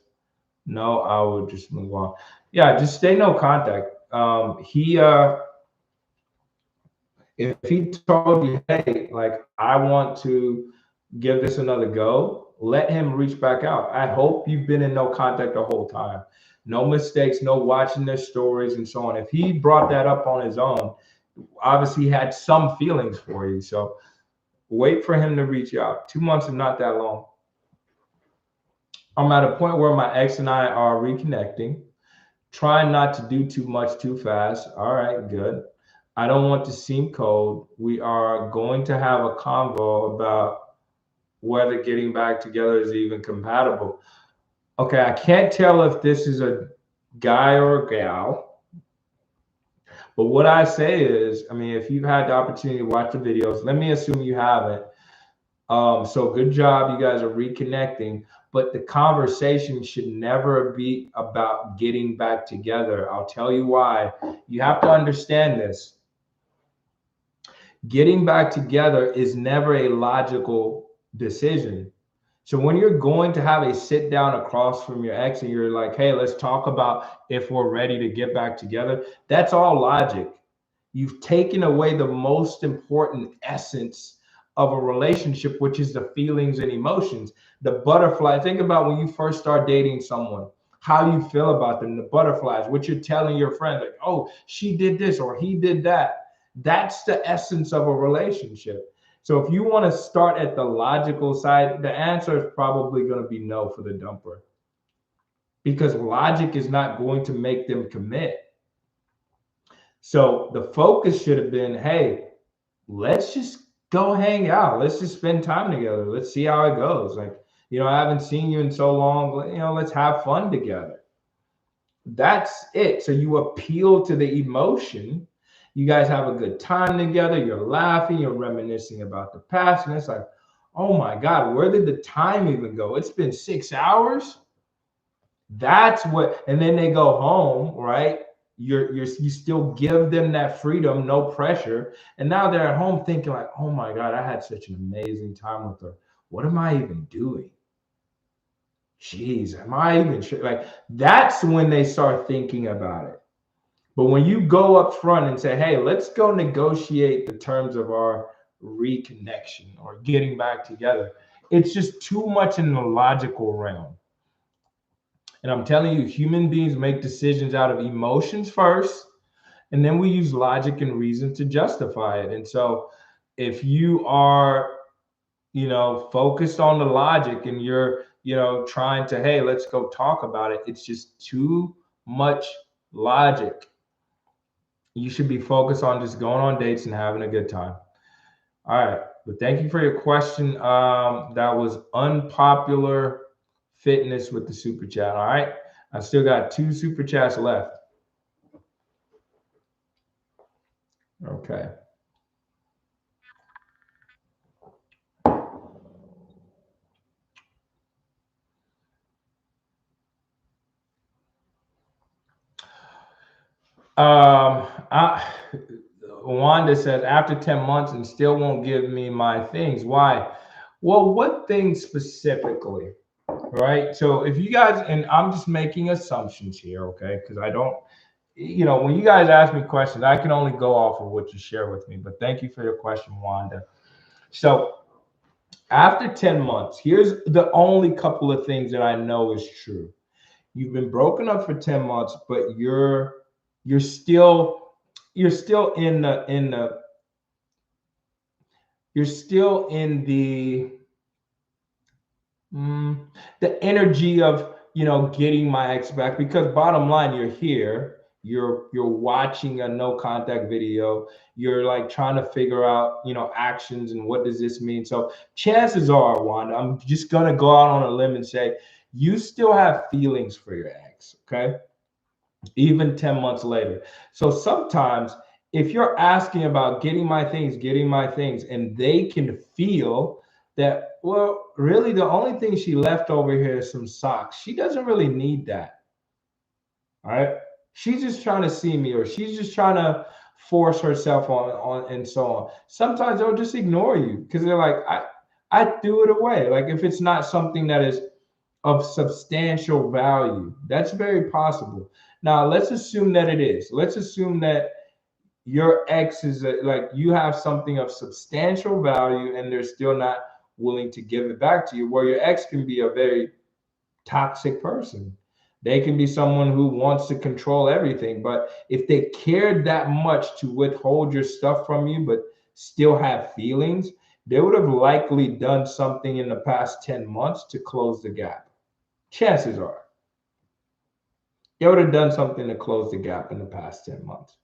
no, I will just move on. Yeah, just stay no contact. If he told you, hey, like, I want to give this another go, let him reach back out. I hope you've been in no contact the whole time. No mistakes, no watching their stories and so on. If he brought that up on his own, obviously he had some feelings for you. So wait for him to reach out. 2 months is not that long. I'm at a point where my ex and I are reconnecting. Trying not to do too much too fast. All right, good. I don't want to seem cold. We are going to have a convo about whether getting back together is even compatible. Okay, I can't tell if this is a guy or a gal, but what I say is, I mean, if you've had the opportunity to watch the videos, let me assume you haven't. So good job, you guys are reconnecting, but the conversation should never be about getting back together. I'll tell you why. You have to understand this. Getting back together is never a logical decision. So when you're going to have a sit down across from your ex and you're like, hey, let's talk about if we're ready to get back together, that's all logic. You've taken away the most important essence of a relationship, which is the feelings and emotions. The butterfly, think about when you first start dating someone, how you feel about them, the butterflies, what you're telling your friend, like, oh, she did this or he did that. That's the essence of a relationship. So if you want to start at the logical side, the answer is probably going to be no for the dumper, because logic is not going to make them commit. So the focus should have been, hey, let's just go hang out. Let's just spend time together. Let's see how it goes. Like, I haven't seen you in so long. Let's have fun together. That's it. So you appeal to the emotion. You guys have a good time together. You're laughing. You're reminiscing about the past. And it's like, oh my God, where did the time even go? It's been 6 hours. That's what, and then they go home, right? you still give them that freedom, no pressure. And now they're at home thinking like, oh my God, I had such an amazing time with her. What am I even doing? Jeez, am I even sure? Like, that's when they start thinking about it. But when you go up front and say, hey, let's go negotiate the terms of our reconnection or getting back together, it's just too much in the logical realm. And I'm telling you, human beings make decisions out of emotions first, and then we use logic and reason to justify it. And so if you are, focused on the logic and you're, trying to, hey, let's go talk about it, it's just too much logic. You should be focused on just going on dates and having a good time. All right. But thank you for your question. That was unpopular fitness with the super chat. All right. I still got 2 super chats left. Okay. Wanda says, after 10 months and still won't give me my things. Why? Well, what things specifically? Right. So if you guys, and I'm just making assumptions here, okay? Because I don't, when you guys ask me questions, I can only go off of what you share with me. But thank you for your question, Wanda. So after 10 months, here's the only couple of things that I know is true. You've been broken up for 10 months, but you're still in the you're still in the energy of, getting my ex back, because bottom line, you're here, you're watching a no contact video, you're like trying to figure out, actions and what does this mean. So chances are, Wanda, I'm just gonna go out on a limb and say you still have feelings for your ex, okay? Even 10 months later. So sometimes if you're asking about getting my things, and they can feel that, well, really the only thing she left over here is some socks. She doesn't really need that. All right. She's just trying to see me, or she's just trying to force herself on and so on. Sometimes they'll just ignore you because they're like, I threw it away. Like, if it's not something that is of substantial value. That's very possible. Now, let's assume that it is. Let's assume that your ex is like, you have something of substantial value and they're still not willing to give it back to you, where your ex can be a very toxic person. They can be someone who wants to control everything. But if they cared that much to withhold your stuff from you, but still have feelings, they would have likely done something in the past 10 months to close the gap. Chances are they would have done something to close the gap in the past 10 months.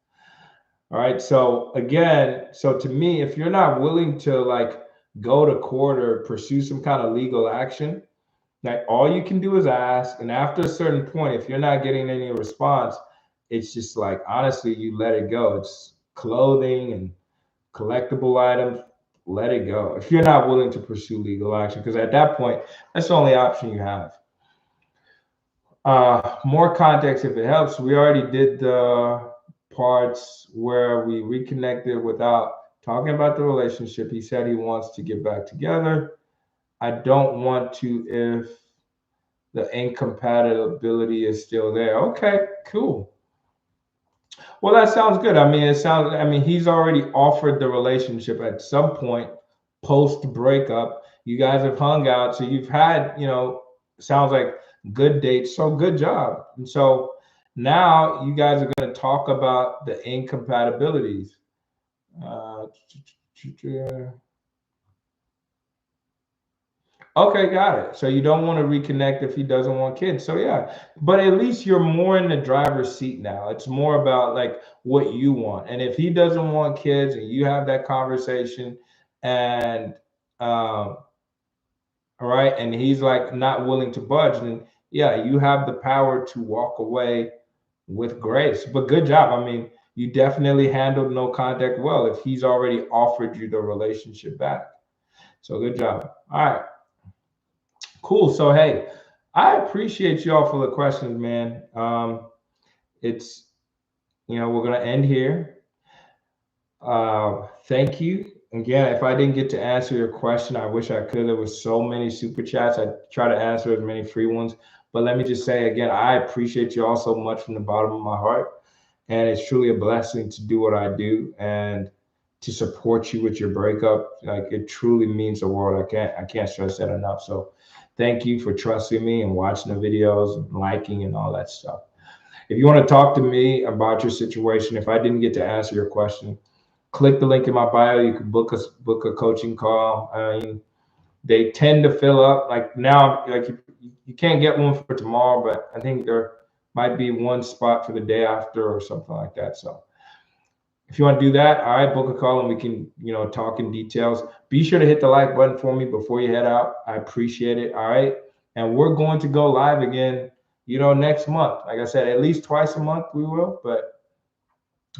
All right. So again, so to me, if you're not willing to like go to court or pursue some kind of legal action, like, all you can do is ask. And after a certain point, if you're not getting any response, it's just like, honestly, you let it go. It's clothing and collectible items. Let it go if you're not willing to pursue legal action, because at that point, that's the only option you have. More context if it helps. We already did the parts where we reconnected without talking about the relationship. He said he wants to get back together. I don't want to if the incompatibility is still there. Okay, cool. Well, that sounds good. I mean, he's already offered the relationship at some point post breakup. You guys have hung out, so you've had, sounds like good dates. So good job. And so now you guys are going to talk about the incompatibilities. Okay, got it. So you don't want to reconnect if he doesn't want kids. So yeah, but at least you're more in the driver's seat now. It's more about like what you want. And if he doesn't want kids and you have that conversation, and all right, and he's like not willing to budge, then yeah, you have the power to walk away with grace. But good job. I mean, you definitely handled no contact well if he's already offered you the relationship back. So good job. All right. Cool. So hey, I appreciate y'all for the questions, man. It's we're going to end here. Thank you. Again, if I didn't get to answer your question, I wish I could. There was so many super chats. I try to answer as many free ones. But let me just say again, I appreciate you all so much from the bottom of my heart. And it's truly a blessing to do what I do and to support you with your breakup. Like, it truly means the world. I can't stress that enough. So thank you for trusting me and watching the videos and liking and all that stuff. If you want to talk to me about your situation, if I didn't get to answer your question, click the link in my bio. You can book a coaching call. I mean, they tend to fill up. Like now, like you can't get one for tomorrow, but I think there might be one spot for the day after or something like that. So if you want to do that, all right, book a call and we can, talk in details. Be sure to hit the like button for me before you head out. I appreciate it. All right. And we're going to go live again, next month. Like I said, at least twice a month we will, but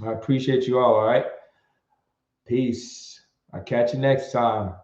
I appreciate you all. All right. Peace. I'll catch you next time.